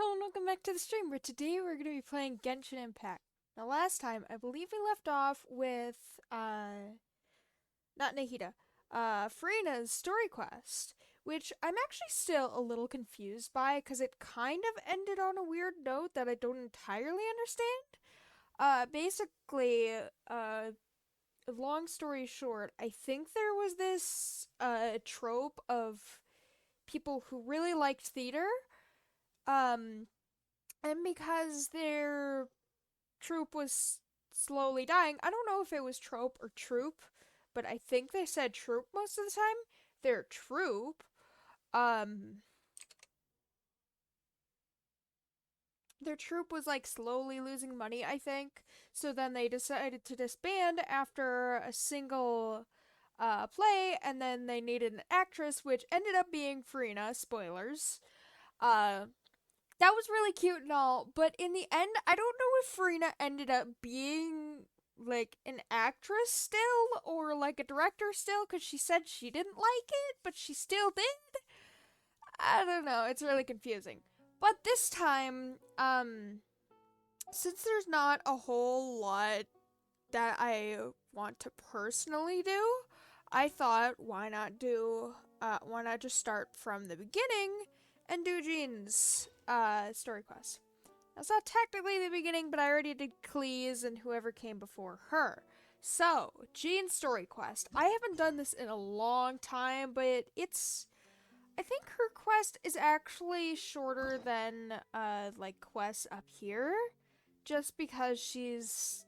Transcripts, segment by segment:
Hello and welcome back to the stream, where today we're going to be playing Genshin Impact. Now last time, I believe we left off with, not Nahida, Farina's story quest, which I'm actually still a little confused by, because it kind of ended on a weird note that I don't entirely understand. Basically, long story short, I think there was this, trope of people who really liked theater, um, and because their troop was slowly dying, I don't know if it was trope or troop, but I think they said troop most of the time. Their troop, um, their troop was like slowly losing money, I think. So then they decided to disband after a single play, and then they needed an actress, which ended up being Farina. Spoilers. Uh, that was really cute and all, but in the end, I don't know if Farina ended up being like an actress still or like a director still, because she said she didn't like it, but she still did. I don't know, it's really confusing. But this time, since there's not a whole lot that I want to personally do, I thought, why not just start from the beginning and do Jean's story quest. That's not technically the beginning, but I already did Cleese and whoever came before her. So, Jean's story quest. I haven't done this in a long time, but I think her quest is actually shorter than, like, quests up here. Just because she's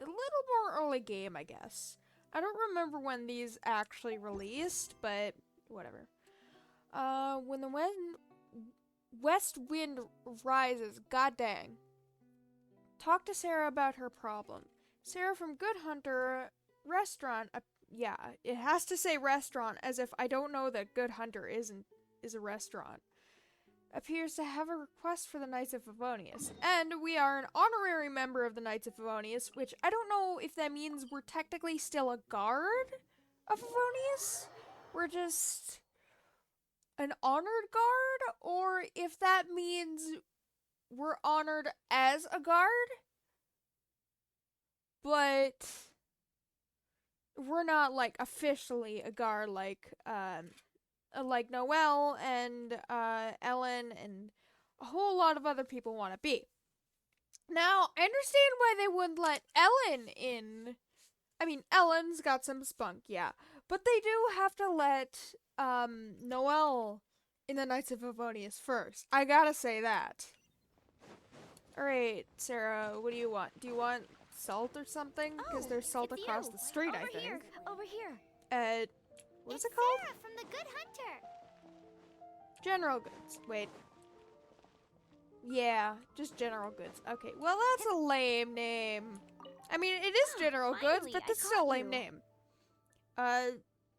a little more early game, I guess. I don't remember when these actually released, but whatever. When the west wind rises, god dang. Talk to Sarah about her problem. Sarah from Good Hunter Restaurant. Yeah, it has to say restaurant, as if I don't know that Good Hunter is a restaurant. Appears to have a request for the Knights of Favonius. And we are an honorary member of the Knights of Favonius, which I don't know if that means we're technically still a guard of Favonius. We're just an honored guard, or if that means we're honored as a guard, but we're not like officially a guard like Noelle and Ellen and a whole lot of other people want to be. Now, I understand why they wouldn't let Ellen in. I mean, Ellen's got some spunk, yeah, but they do have to let Noelle in the Knights of Favonius first. I gotta say that. Alright, Sarah, what do you want? Do you want salt or something? Because there's salt across the street, I think. Over here. What is It's it called? Sarah from the Good Hunter. General Goods. Wait. Yeah, just General Goods. Okay, well, that's a lame name. I mean, it is General Goods, Finally, but I that's still a caught lame you. name.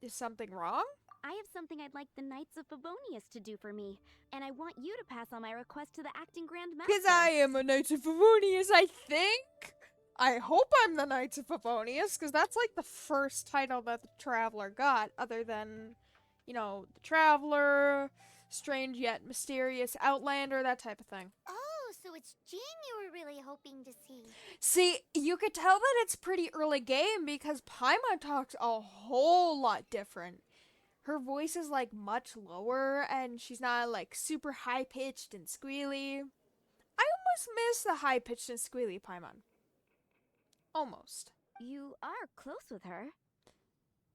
Is something wrong? I have something I'd like the Knights of Favonius to do for me, and I want you to pass on my request to the acting Grand Master. Because I am a Knight of Favonius, I think? I hope I'm the Knights of Favonius, because that's like the first title that the Traveler got, other than, you know, the Traveler, Strange Yet Mysterious Outlander, that type of thing. Oh, so it's Jean you were really hoping to see. See, you could tell that it's pretty early game because Paimon talks a whole lot different. Her voice is like much lower and she's not like super high pitched and squealy. I almost miss the high pitched and squealy Paimon. Almost. You are close with her.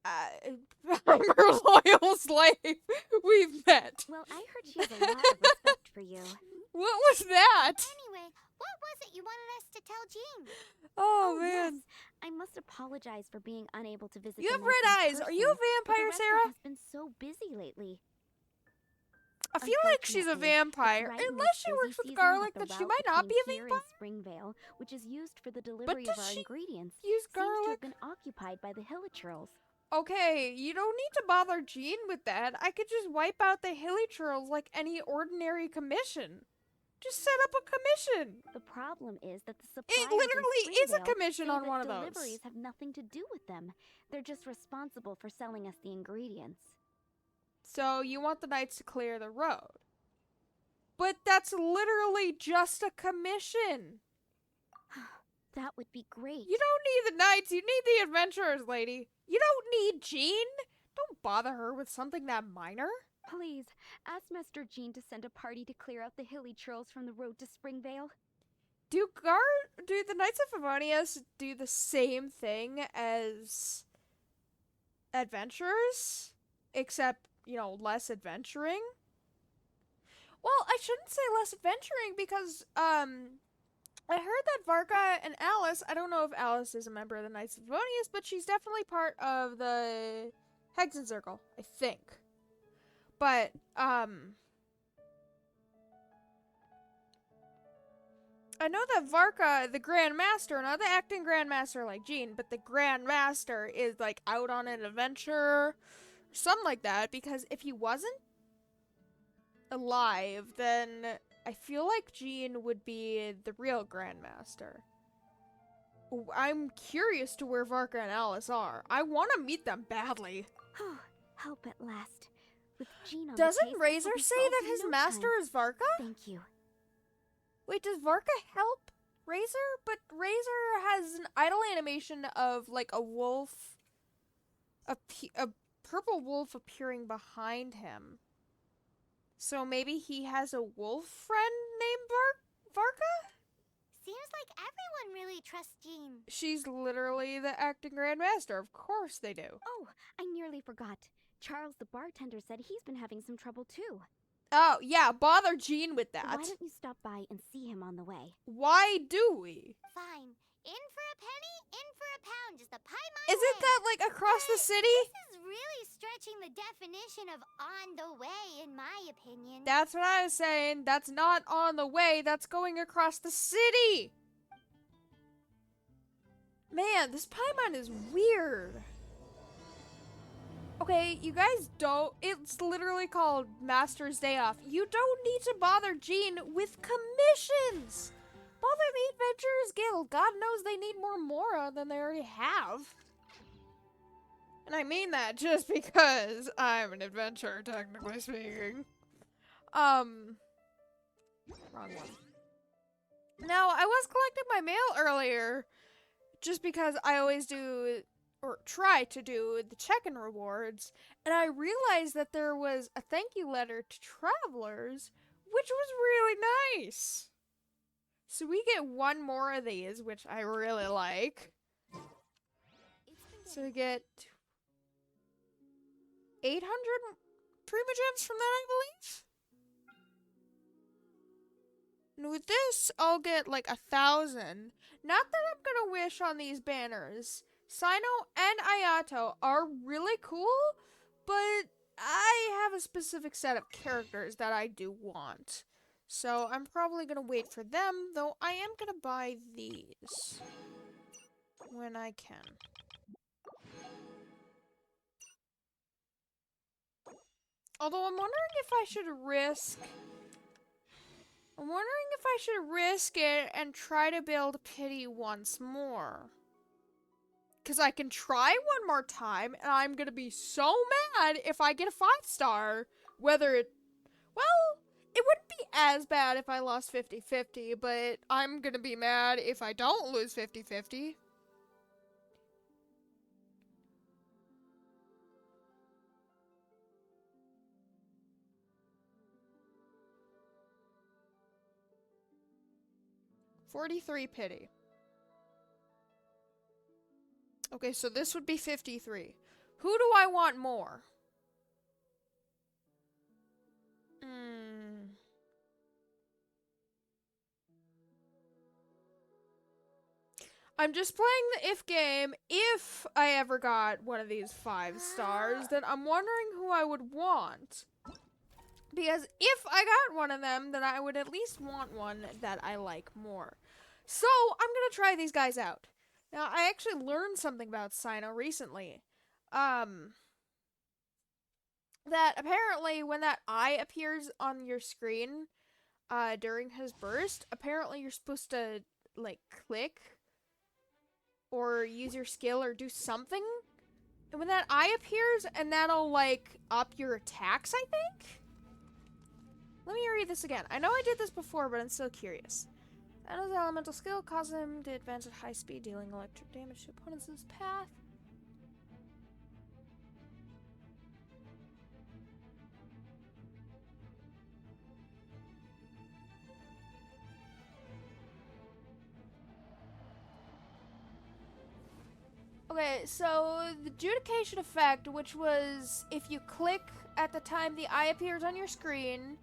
I'm her loyal slave. We've met. Well, I heard she has a lot of respect for you. What was that? Anyway, what was it you wanted us to tell Jean? Oh, man. Yes. I must apologize for being unable to visit You the have Knights red in eyes. Are you a person, but the vampire, restaurant Sarah? has been so busy lately. I feel like she's a Unfortunately, vampire. it's right in Unless this she busy works with season garlic, that then the she route might not be a between here vampire. and Springvale, which is used for the delivery does of our she ingredients, use seems to have garlic? been occupied by the hilichurls. Okay, you don't need to bother Jean with that. I could just wipe out the hilichurls like any ordinary commission. Just set up a commission. The problem is that the suppliers It literally in is a Springvale commission say on that one of deliveries those. have nothing to do with them. They're just responsible for selling us the ingredients. So you want the knights to clear the road. But that's literally just a commission. That would be great. You don't need the knights, you need the adventurers, lady. You don't need Jean. Don't bother her with something that minor. Please, ask Master Jean to send a party to clear out the hilly trails from the road to Springvale. Do the Knights of Favonius do the same thing as adventurers? Except, less adventuring? Well, I shouldn't say less adventuring because, I heard that Varka and Alice, I don't know if Alice is a member of the Knights of Favonius, but she's definitely part of the Hexen Circle, I think. But, I know that Varka, the Grand Master, not the acting Grand Master like Jean, but the Grand Master is, like, out on an adventure, or something like that, because if he wasn't alive, then I feel like Jean would be the real Grand Master. I'm curious to where Varka and Alice are. I want to meet them badly. Help at last. With Jean on Doesn't the case, Razor I'll be say solved that in his no master time. is Varka? Thank you. Wait, does Varka help Razor? But Razor has an idle animation of, like, a wolf, a purple wolf appearing behind him. So maybe he has a wolf friend named Varka? Seems like everyone really trusts Jean. She's literally the acting Grand Master. Of course they do. Oh, I nearly forgot. Charles the bartender said he's been having some trouble too. Oh, yeah, bother Jean with that. Why don't you stop by and see him on the way? Why do we? Fine. In for a penny, in for a pound. Just a pie my Isn't way. that, like, across the city? This is really stretching the definition of on the way, in my opinion. That's what I was saying. That's not on the way. That's going across the city. Man, this Paimon is weird. Okay, you guys don't... It's literally called Master's Day Off. You don't need to bother Jean with commissions. Bother the Adventurers Guild. God knows they need more Mora than they already have. And I mean that just because I'm an adventurer, technically speaking. Wrong one. Now, I was collecting my mail earlier just because I always do, or try to do, the check-in rewards, and I realized that there was a thank you letter to travelers, which was really nice. So we get one more of these, which I really like. So we get 800 primogems from that, I believe. And with this, I'll get like 1,000. Not that I'm gonna wish on these banners. Sino and Ayato are really cool, but I have a specific set of characters that I do want. So I'm probably gonna wait for them, though I am gonna buy these when I can. Although I'm wondering if I should risk... I'm wondering if I should risk it and try to build Pity once more. Because I can try one more time, and I'm gonna be so mad if I get a 5-star. Whether it... Well, it wouldn't be as bad if I lost 50-50, but I'm gonna be mad if I don't lose 50-50. $43 pity. Okay, so this would be 53. Who do I want more? I'm just playing the if game. If I ever got one of these 5 stars, then I'm wondering who I would want. Because if I got one of them, then I would at least want one that I like more. So, I'm gonna try these guys out. Now, I actually learned something about Sino recently. That apparently when that eye appears on your screen, during his burst, apparently you're supposed to, like, click or use your skill or do something. And when that eye appears, and that'll, like, up your attacks, I think? Let me read this again. I know I did this before, but I'm still curious. Sano's elemental skill causes him to advance at high speed, dealing electric damage to opponents in his path. Okay, so the adjudication effect, which was if you click at the time the eye appears on your screen,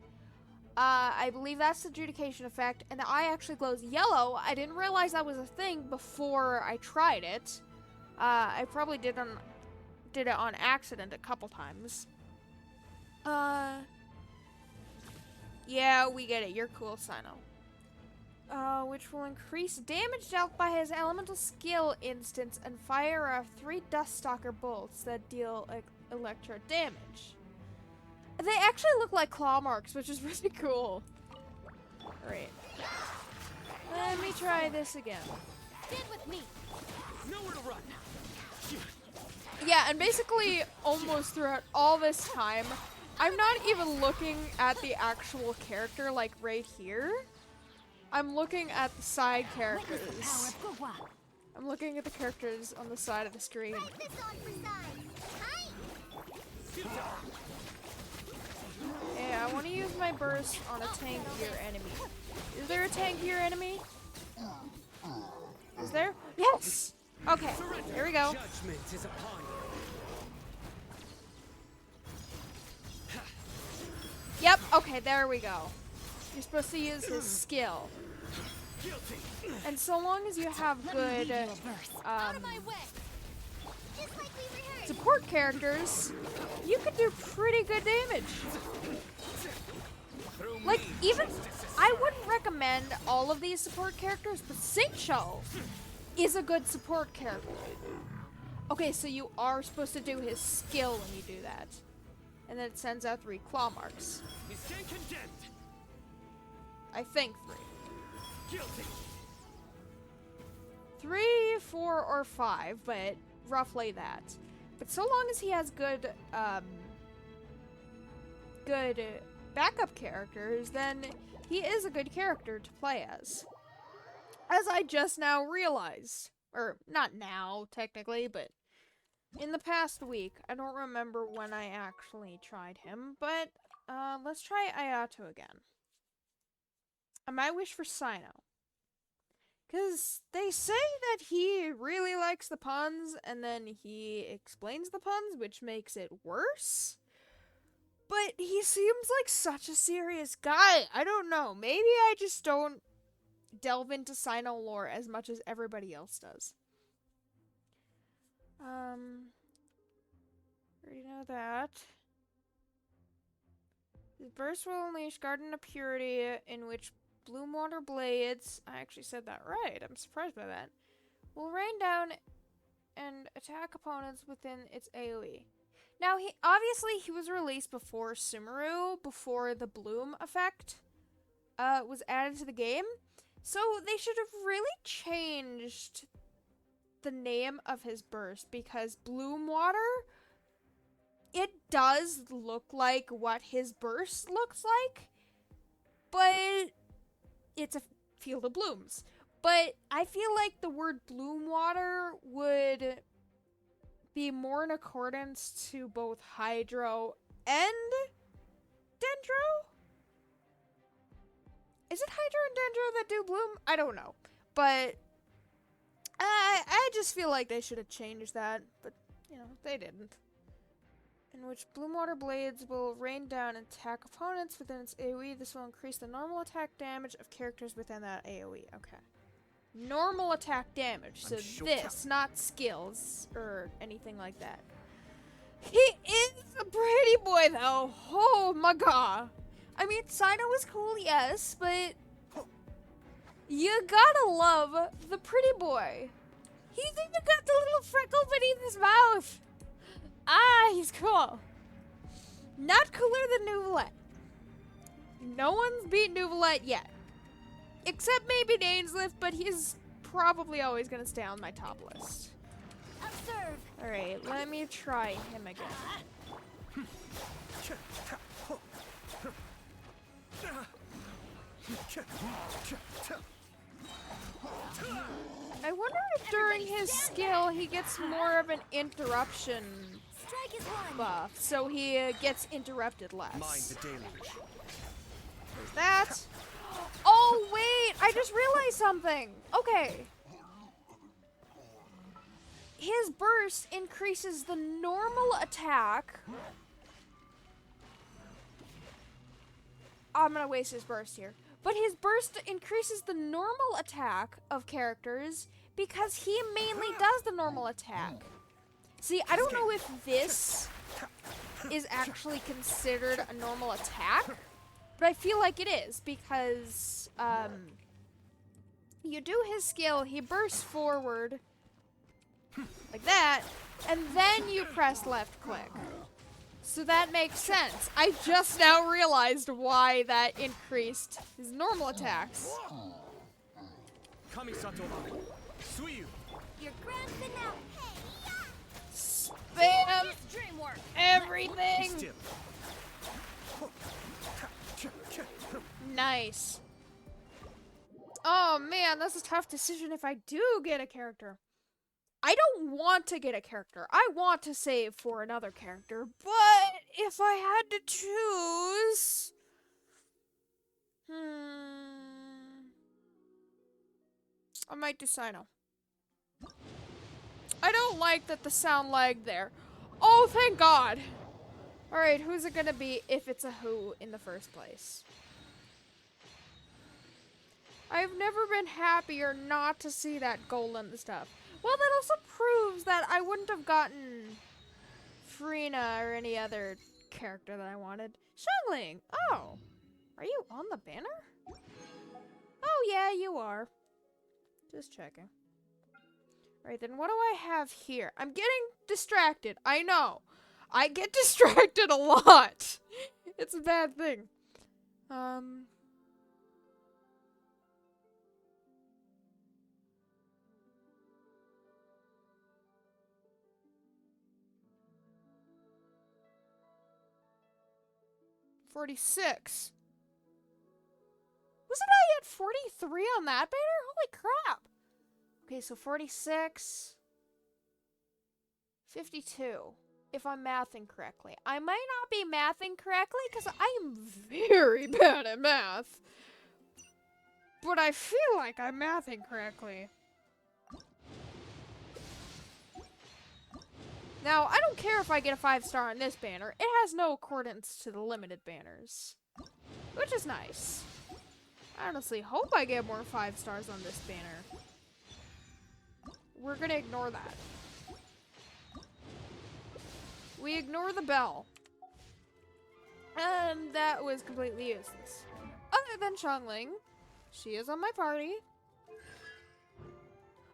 I believe that's the adjudication effect, and the eye actually glows yellow. I didn't realize that was a thing before I tried it. I probably did it on accident a couple times. Yeah, we get it. You're cool, Sino. Which will increase damage dealt by his elemental skill instance and fire off 3 Duststalker bolts that deal electro damage. They actually look like claw marks, which is really cool. Alright. Let me try this again. Stand with me. Nowhere to run. Yeah, and basically almost throughout all this time, I'm not even looking at the actual character like right here. I'm looking at the side characters. I'm looking at the characters on the side of the screen. Break this on for size. Hi. Yeah, I want to use my burst on a tankier enemy. Is there a tankier enemy? Is there? Yes! Okay, here we go. Judgment is upon you. Yep, okay, there we go. You're supposed to use his skill. Guilty. And so long as you have good Out of my way. Just like we rehearsed. support characters, you can do pretty good damage. Through Like, me, even, justice is I wouldn't recommend all of these support characters, but Singcho is a good support character. Okay, so you are supposed to do his skill when you do that. And then it sends out 3 claw marks. You stand condemned. I think 3. Guilty. 3, 4, or 5, but roughly that. But so long as he has good backup characters, then he is a good character to play as. As I just now realized. Or, not now, technically, but in the past week. I don't remember when I actually tried him, but let's try Ayato again. I might wish for Sino. Because they say that he really likes the puns, and then he explains the puns, which makes it worse. But he seems like such a serious guy. I don't know. Maybe I just don't delve into Sino lore as much as everybody else does. Already know that. His burst will unleash Garden of Purity, in which Bloom Water Blades, I actually said that right, I'm surprised by that, will rain down and attack opponents within its AoE. Now, he was released before Sumeru, before the Bloom effect was added to the game, so they should have really changed the name of his burst, because Bloom Water, it does look like what his burst looks like, but it's a field of blooms. But I feel like the word Bloom Water would be more in accordance to both Hydro and Dendro? Is it Hydro and Dendro that do bloom? I don't know. But I just feel like they should have changed that. But, you know, they didn't. In which Bloom Water Blades will rain down and attack opponents within its AoE. This will increase the normal attack damage of characters within that AoE. Okay. Normal attack damage. So this, not skills or anything like that. He is a pretty boy, though. Oh my god. I mean, Sino was cool, yes, but you gotta love the pretty boy. He's even got the little freckle beneath his mouth. Ah, he's cool. Not cooler than Nuvolette. No one's beat Nuvolette yet. Except maybe Dainslift, but he's probably always gonna stay on my top list. Observe. Alright, let me try him again. his skill, he gets more of an interruption Strike is one. buff, so he gets interrupted Mind less. the deluge. There's that. Oh, wait! I just realized something! Okay. His burst increases the normal attack. I'm gonna waste his burst here. But his burst increases the normal attack of characters because he mainly does the normal attack. See, I don't know if this is actually considered a normal attack, but I feel like it is because you do his skill, he bursts forward like that, and then you press left click. So that makes sense. I just now realized why that increased his normal attacks. Kamisato wa Suiyu. Your grand finale. Spam Dream work. Be everything. still. Nice. Oh man, that's a tough decision if I do get a character. I don't want to get a character. I want to save for another character, but if I had to choose... I might do Sino. I don't like that the sound lagged there. Oh, thank God. Alright, who's it gonna be if it's a who in the first place? I've never been happier not to see that golem stuff. Well, that also proves that I wouldn't have gotten Frina or any other character that I wanted. Xiangling! Oh! Are you on the banner? Oh, yeah, you are. Just checking. Alright, then what do I have here? I'm getting distracted. I know. I get distracted a lot. It's a bad thing. 46. Wasn't I at 43 on that banner? Holy crap. Okay, so 46. 52. If I'm mathing correctly. I might not be mathing correctly because I am very bad at math. But I feel like I'm mathing correctly. Now, I don't care if I get a 5-star on this banner. It has no accordance to the limited banners. Which is nice. I honestly hope I get more 5-stars on this banner. We're gonna ignore that. We ignore the bell. And that was completely useless. Other than Xiangling, she is on my party.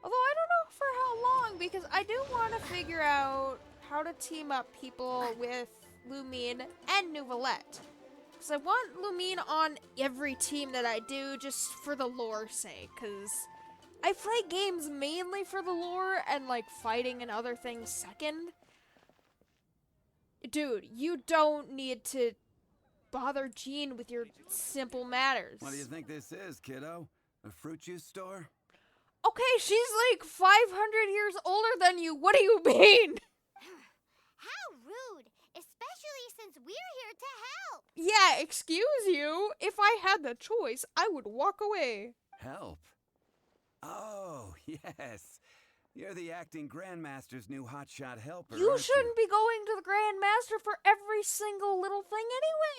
Although I don't know for how long, because I do want to figure out how to team up people with Lumine and Nouvellette. Because I want Lumine on every team that I do, just for the lore's sake. Because I play games mainly for the lore, and like fighting and other things second. Dude, you don't need to bother Jean with your simple matters. What do you think this is, kiddo? A fruit juice store? Okay, she's like 500 years older than you. What do you mean? How rude, especially since we're here to help. Yeah, excuse you. If I had the choice, I would walk away. Help? Oh, yes. You're the acting Grandmaster's new hotshot helper, You aren't shouldn't be going to the Grandmaster for every single little thing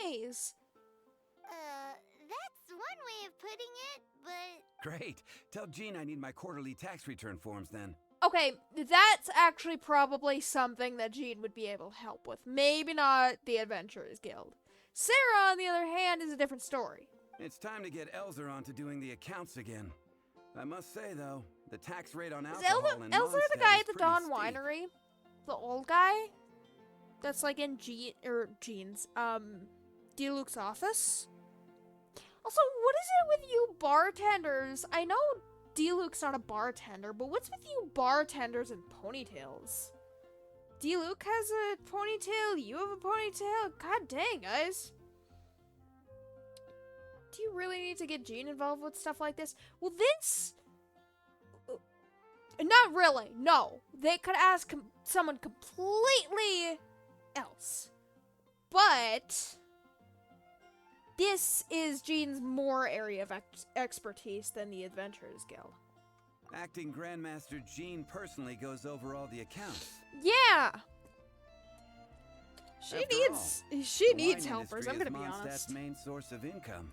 anyways. That's one way of putting it, but... Great. Tell Jean I need my quarterly tax return forms then. Okay, that's actually probably something that Jean would be able to help with. Maybe not the Adventurers Guild. Sarah, on the other hand, is a different story. It's time to get Elzer on to doing the accounts again. I must say, though, the tax rate on Is alcohol in Elzer the Mondstadt guy is at the pretty Dawn steep. Winery? The old guy? That's like in Jean's, Diluc's office? Also, what is it with you bartenders? I know Diluc's not a bartender, but what's with you bartenders and ponytails? Diluc has a ponytail, you have a ponytail. God dang, guys. Do you really need to get Jean involved with stuff like this? Well, this Not really, no. They could ask someone completely else. But this is Jean's more area of expertise than the Adventurers Guild. Acting Grandmaster Jean personally goes over all the accounts. Yeah. She After needs The wine helpers, industry I'm gonna is be Mondstadt's honest. main source of income.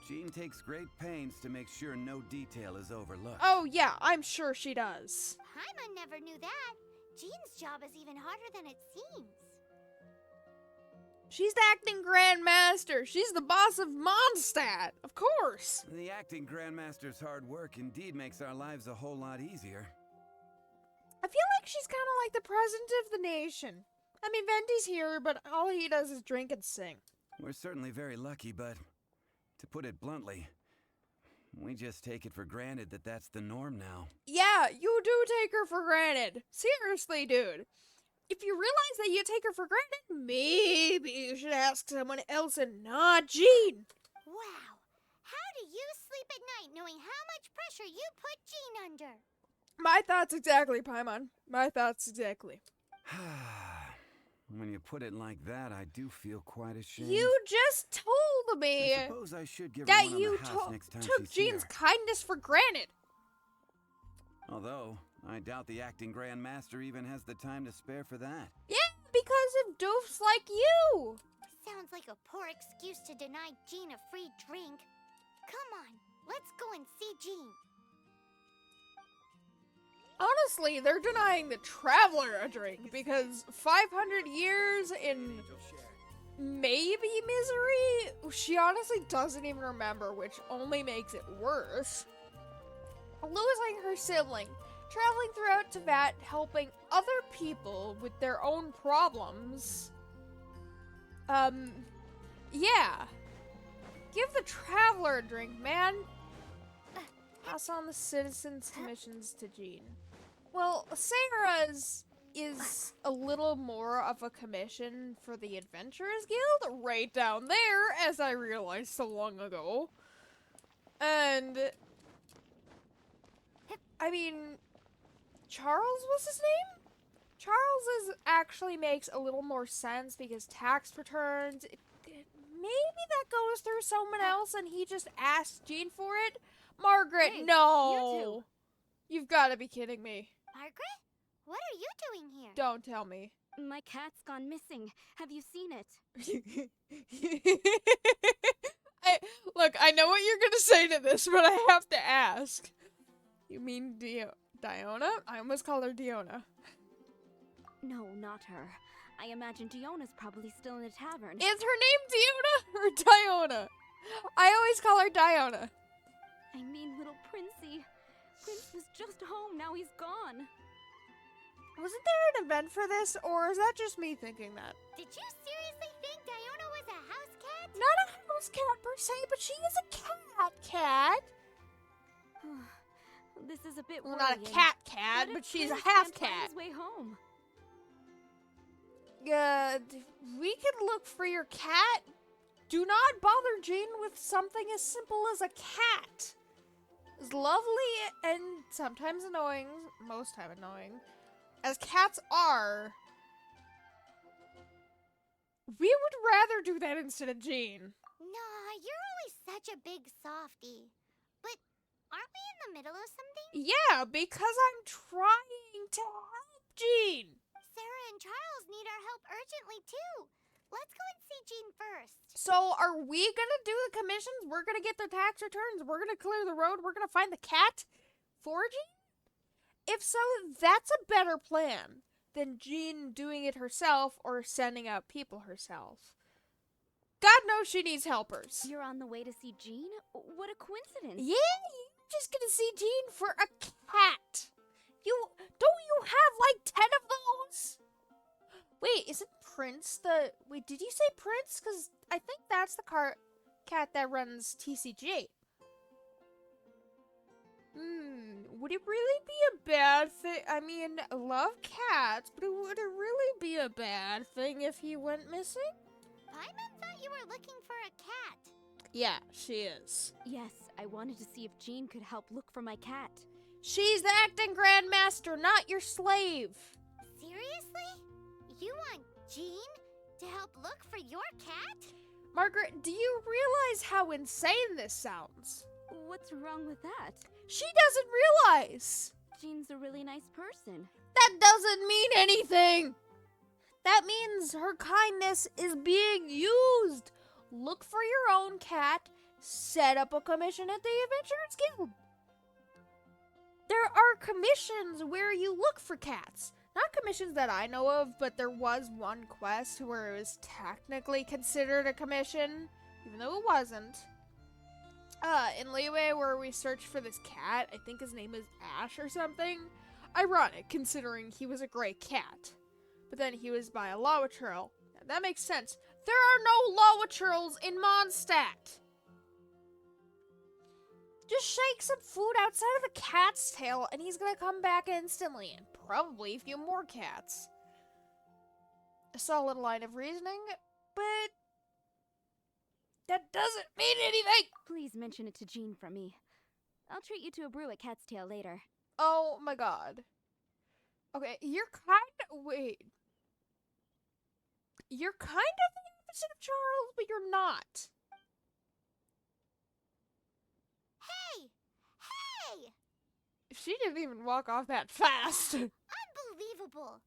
Jean takes great pains to make sure no detail is overlooked. Oh yeah, I'm sure she does. Paimon never knew that. Jean's job is even harder than it seems. She's the acting grandmaster. She's the boss of Mondstadt, of course. The acting Grandmaster's hard work indeed makes our lives a whole lot easier. I feel like she's kind of like the president of the nation. I mean, Venti's here, but all he does is drink and sing. We're certainly very lucky, but to put it bluntly, we just take it for granted that that's the norm now. Yeah, you do take her for granted. Seriously, dude. If you realize that you take her for granted, maybe you should ask someone else and not Jean. Wow. How do you sleep at night knowing how much pressure you put Jean under? My thoughts exactly, Paimon. My thoughts exactly. When you put it like that, I do feel quite ashamed. You just told me I suppose I should give her that one on you the house next time took she's Jean's here. kindness for granted. Although, I doubt the acting Grandmaster even has the time to spare for that. Yeah, because of doofs like you. Sounds like a poor excuse to deny Jean a free drink. Come on, let's go and see Jean. Honestly, they're denying the traveler a drink because 500 years in maybe misery? She honestly doesn't even remember, which only makes it worse. Losing her sibling, traveling throughout Teyvat, helping other people with their own problems. Yeah. Give the traveler a drink, man. Pass on the citizens' commissions to Jean. Well, Sarah's is a little more of a commission for the Adventurers Guild, right down there, as I realized so long ago. And I mean, Charles was his name? Charles's actually makes a little more sense because tax returns, maybe that goes through someone else and he just asked Jean for it? Margaret, Hey, no! you two. You've got to be kidding me. Margaret? What are you doing here? Don't tell me. My cat's gone missing. Have you seen it? Look, I know what you're gonna say to this, but I have to ask. You mean Diona? I almost called her Diona. No, not her. I imagine Diona's probably still in the tavern. Is her name Diona or Diona? I always call her Diona. I mean, little Princey. Prince was just home, now he's gone. Wasn't there an event for this, or is that just me thinking that? Did you seriously think Diona was a house cat? Not a house cat per se, but she is a cat. This is a bit Well, worrying. not a cat, What if but she's a Prince half can't find cat. his way home? We could look for your cat. Do not bother Jean with something as simple as a cat. As lovely and sometimes annoying, most time annoying, as cats are, we would rather do that instead of Jean. Nah, you're always such a big softie. But aren't we in the middle of something? Yeah, because I'm trying to help Jean. Sarah and Charles need our help urgently too. Let's go and see Jean first. So are we gonna do the commissions? We're gonna get the tax returns. We're gonna clear the road. We're gonna find the cat for Jean? If so, that's a better plan than Jean doing it herself or sending out people herself. God knows she needs helpers. You're on the way to see Jean? What a coincidence. Yeah, you're just gonna see Jean for a cat. Don't you have like 10 of those? Wait, isn't Prince the... Wait, did you say Prince? Because I think that's the cat that runs TCG. Would it really be a bad thing? I mean, I love cats, but would it really be a bad thing if he went missing? Paimon thought you were looking for a cat. Yeah, she is. Yes, I wanted to see if Jean could help look for my cat. She's the acting grandmaster, not your slave. Seriously? You want Jean to help look for your cat? Margaret, do you realize how insane this sounds? What's wrong with that? She doesn't realize. Jean's a really nice person. That doesn't mean anything. That means her kindness is being used. Look for your own cat. Set up a commission at the Adventurers Guild. There are commissions where you look for cats. Not commissions that I know of, but there was one quest where it was technically considered a commission, even though it wasn't. In Leeway, where we searched for this cat, I think his name is Ash or something. Ironic, considering he was a gray cat. But then he was by a Lawachurl. That makes sense. There are no Lawachurls in Mondstadt. Just shake some food outside of a cat's tail, and he's gonna come back instantly, and probably a few more cats. A solid line of reasoning, but that doesn't mean anything! Please mention it to Jean from me. I'll treat you to a brew at Cat's Tail later. Oh my god. Okay, you're wait. You're kind of the opposite of Charles, but you're not. Hey! Hey! She didn't even walk off that fast. Unbelievable!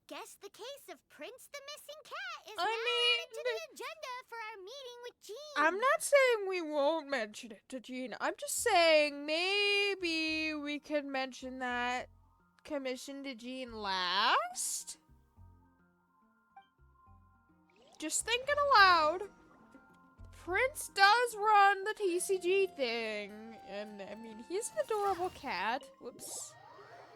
Guess the case of Prince the Missing Cat is I now mean, added to the agenda for our meeting with Jean. I'm not saying we won't mention it to Jean. I'm just saying maybe we could mention that commission to Jean last? Just thinking aloud. Prince does run the TCG thing. And, I mean, he's an adorable cat. Whoops.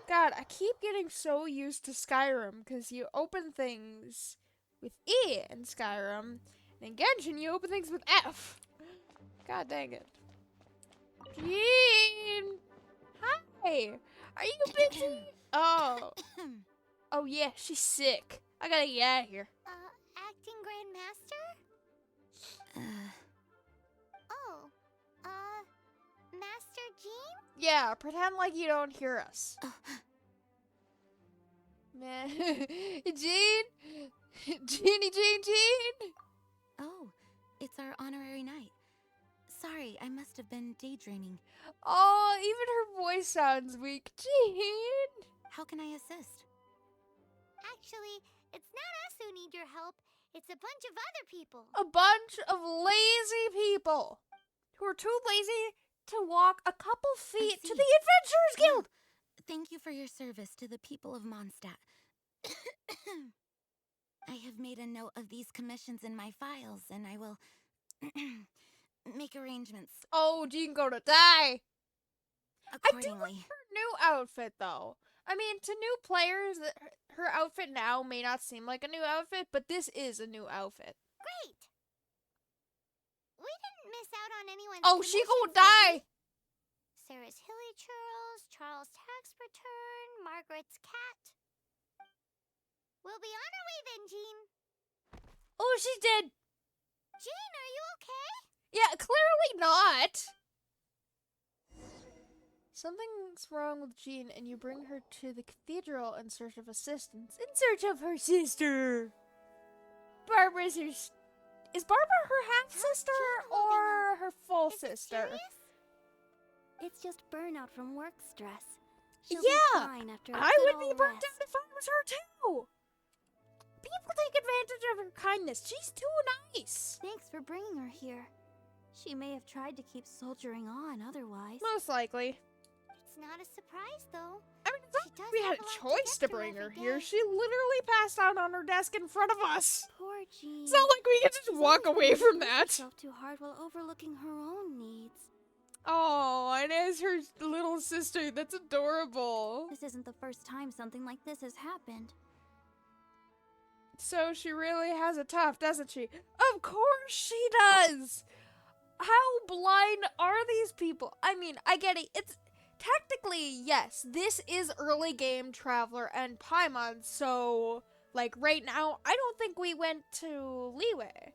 God, I keep getting so used to Skyrim because you open things with E in Skyrim. And in Genshin, you open things with F. God dang it. Jean! Hi! Are you busy? Oh. Oh, yeah, she's sick. I gotta get out of here. Acting Grandmaster? Oh, Master Jean? Yeah, pretend like you don't hear us. Man. Jean? Jean? Oh, it's our honorary night. Sorry, I must have been daydreaming. Oh, even her voice sounds weak. Jean! How can I assist? Actually, it's not us who need your help. It's a bunch of other people. A bunch of lazy people who are too lazy to walk a couple feet to see. the Adventurers Guild. Thank you for your service to the people of Mondstadt. I have made a note of these commissions in my files, and I will make arrangements Oh, Jean gonna die. accordingly. Her new outfit, though. I mean, to new players, her outfit now may not seem like a new outfit, but this is a new outfit. Great. We didn't miss out on anyone's Oh, she commissions, gonna die. did we? Sarah's Hilly Churls, Charles' tax return, Margaret's cat. We'll be on our way then, Jean. Oh, she's dead. Jean, are you okay? Yeah, clearly not. Something's wrong with Jean, and you bring her to the cathedral in search of assistance. In search of her sister. Barbara's her... Is Barbara her half-sister How's Jean holding or her full Is it sister? serious? It's just burnout from work stress. She'll Yeah, be fine after a I good would be ol' burnt rest. out if I was her too. People take advantage of her kindness. She's too nice. Thanks for bringing her here. She may have tried to keep soldiering on otherwise. Most likely. It's not a surprise, though. I mean, it's She not does like we had have a a lot to choice get to through bring her every here. day. She literally passed out on her desk in front of us. Poor Jean. It's not like we can just She's walk always away gonna from push that. herself too hard while overlooking her own needs. Oh, and as her little sister, that's adorable. This isn't the first time something like this has happened. So she really has it tough, doesn't she? Of course she does! How blind are these people? I mean, I get it. It's technically, yes, this is early game Traveler and Paimon, so, like, right now, I don't think we went to Leeway.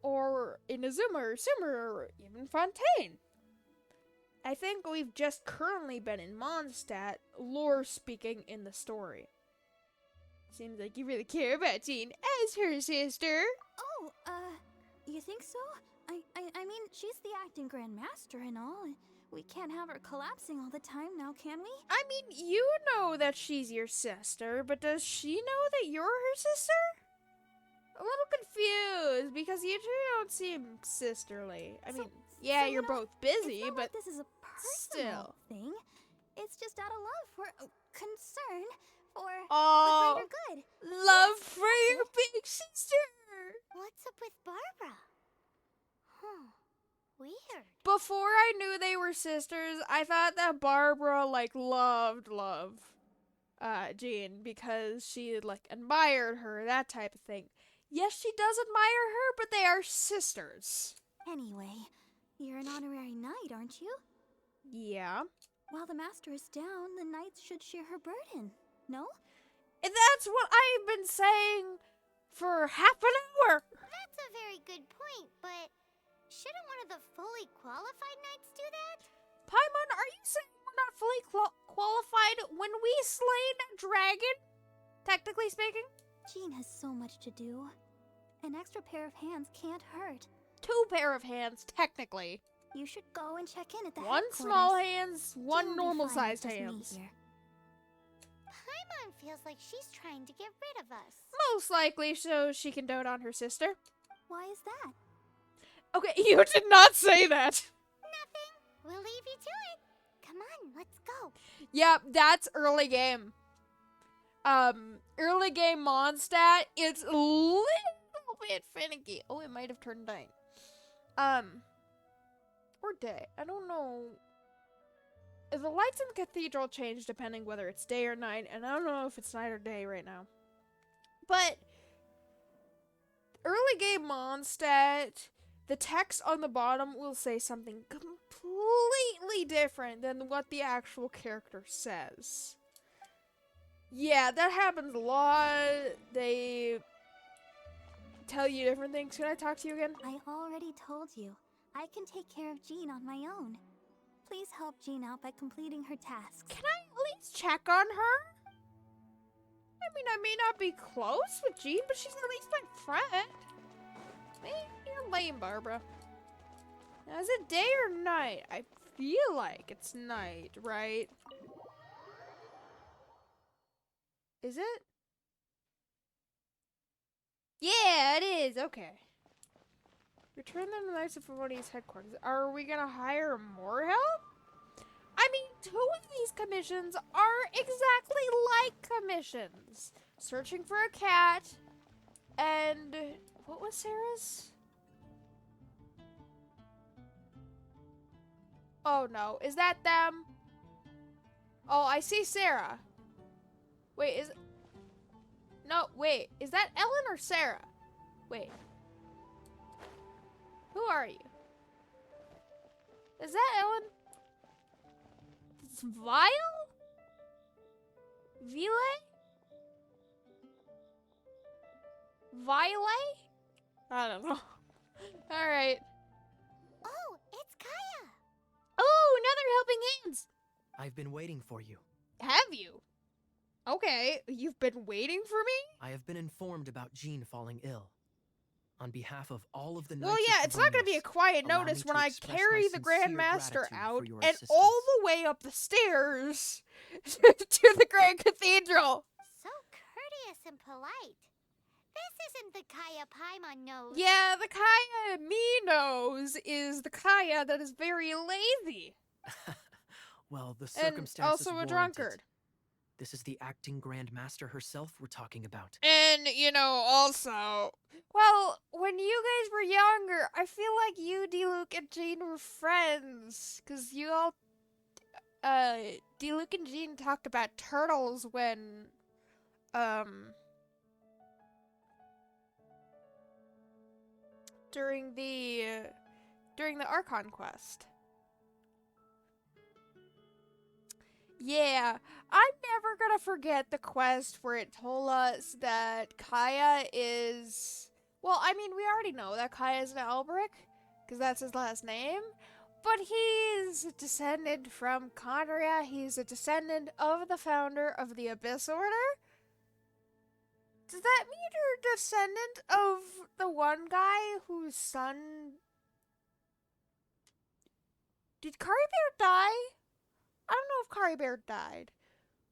Or Inazuma, or Sumer, or even Fontaine. I think we've just currently been in Mondstadt, lore speaking in the story. Seems like you really care about Jean as her sister. Oh, you think so? I mean, she's the acting Grand Master and all. We can't have her collapsing all the time now, can we? I mean, you know that she's your sister, but does she know that you're her sister? A little confused because you two don't seem sisterly. I mean, yeah, so you're you know, both busy, it's not but like this is a personal still. thing. It's just out of love for concern for Oh, the greater good. love for your big sister. What's up with Barbara? Huh. Weird. Before I knew they were sisters, I thought that Barbara loved Jean because she admired her, that type of thing. Yes, she does admire her, but they are sisters. Anyway, you're an honorary knight, aren't you? Yeah. While the master is down, the knights should share her burden. No? And that's what I've been saying for half an hour. That's a very good point, but shouldn't one of the fully qualified knights do that? Paimon, are you saying we're not fully qualified when we slain a dragon? Technically speaking? Jean has so much to do. An extra pair of hands can't hurt. 2 pair of hands, technically. You should go and check in at the 1 headquarters. small hands, Jean 1 will be normal-sized fine with hands. just me here. Paimon feels like she's trying to get rid of us. Most likely so she can dote on her sister. Why is that? Okay, you did not say that. Nothing. We'll leave you to it. Come on, let's go. Yep, that's early game. Early game Mondstadt, it's a little bit finicky. Oh, it might have turned night. Or day. I don't know. The lights in the cathedral change depending whether it's day or night, and I don't know if it's night or day right now. But early game Mondstadt, the text on the bottom will say something completely different than what the actual character says. Yeah, that happens a lot. They tell you different things. Can I talk to you again? I already told you. I can take care of Jean on my own. Please help Jean out by completing her tasks. Can I at least check on her? I mean, I may not be close with Jean, but she's at least my friend. Man, you're lame, Barbara. Now, is it day or night? I feel like it's night, right? Is it? Yeah, it is. Okay. Return them to the Knights of Favonia's headquarters. Are we gonna hire more help? I mean, 2 of these commissions are exactly like commissions. Searching for a cat, and what was Sarah's? Oh no, is that them? Oh, I see Sarah. Wait, no, wait, is that Ellen or Sarah? Wait. Who are you? Is that Ellen? It's Vile? Vile? Vile? I don't know. Alright. Oh, it's Kaya. Oh, another helping hands! I've been waiting for you. Have you? Okay, you've been waiting for me? I have been informed about Jean falling ill. On behalf of all of the Well, Knights yeah, of it's not going to be a Favonius, quiet allow notice me when to I express carry my the sincere Grandmaster gratitude out for your and all assistance. the way up the stairs to the Grand Cathedral. So courteous and polite. This isn't the Kaya Paimon knows. Yeah, the Kaya me knows is the Kaya that is very lazy. Well, the And circumstances also a warrant it. drunkard. This is the acting Grand Master herself we're talking about. And, you know, also, well, when you guys were younger, I feel like you, D-Luke, and Jean were friends. Because you all, D-Luke and Jean talked about turtles when, during the Archon quest. Yeah, I'm never gonna forget the quest where it told us that Kaya is... Well, I mean, we already know that Kaya is an Elbrick, because that's his last name. But he's a descendant from Conria. He's a descendant of the founder of the Abyss Order. Does that mean you're a descendant of the one guy whose son... Did Kari Bear die? I don't know if Kari Bear died.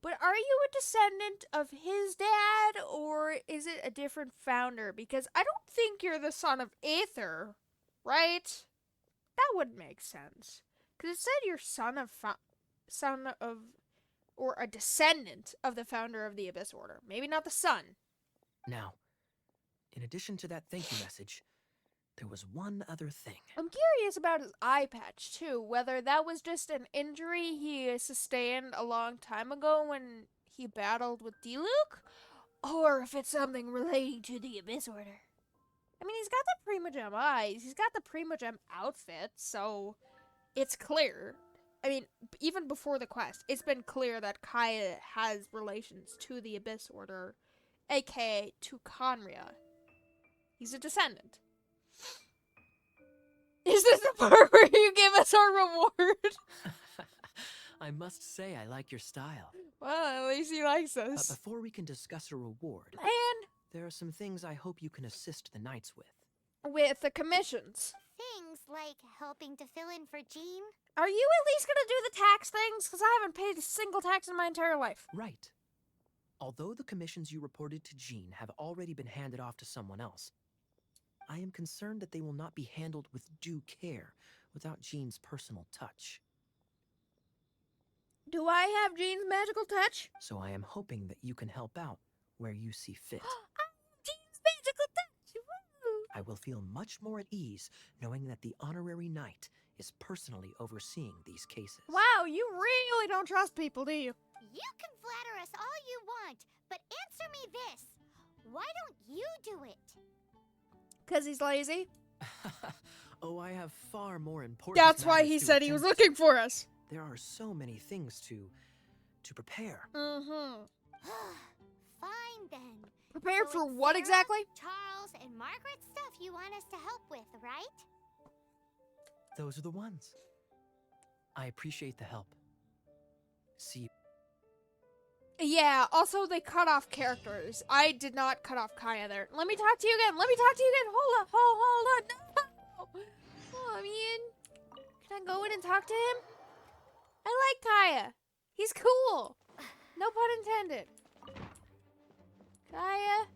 But are you a descendant of his dad, or is it a different founder? Because I don't think you're the son of Aether, right? That would make sense. Because it said you're son of, or a descendant of the founder of the Abyss Order. Maybe not the son. Now, in addition to that thank you message, there was one other thing. I'm curious about his eye patch, too. Whether that was just an injury he sustained a long time ago when he battled with Diluc, or if it's something relating to the Abyss Order. I mean, he's got the Primogem eyes. He's got the Primogem outfit, so it's clear. I mean, even before the quest, it's been clear that Kaya has relations to the Abyss Order, aka to Conria. He's a descendant. Is this the part where you give us our reward? I must say I like your style. Well, at least he likes But us. before we can discuss a reward, And there are some things I hope you can assist the knights with. with the commissions. Things like helping to fill in for Jean. Are you at least gonna do the tax things? Because I haven't paid a single tax in my entire life. Right. Although the commissions you reported to Jean have already been handed off to someone else, I am concerned that they will not be handled with due care without Jean's personal touch. Do I have Jean's magical touch? So I am hoping that you can help out where you see fit. Jean's magical touch! Woo! I will feel much more at ease knowing that the honorary knight is personally overseeing these cases. Wow, you really don't trust people, do you? You can flatter us all you want, but answer me this. Why don't you do it? Because he's lazy. Oh, I have far more important That's why matters he to said he was attend to. looking for us. There are so many things to prepare. Mm-hmm. Fine then. Prepared So for it's what Sarah, exactly? Charles, and Margaret's stuff you want us to help with, right? Those are the ones. I appreciate the help. See you. Yeah, also they cut off characters. I did not cut off Kaya there. Let me talk to you again. Let me talk to you again. Hold on. Hold on. No. Oh, man. Can I go in and talk to him? I like Kaya. He's cool. No pun intended. Kaya.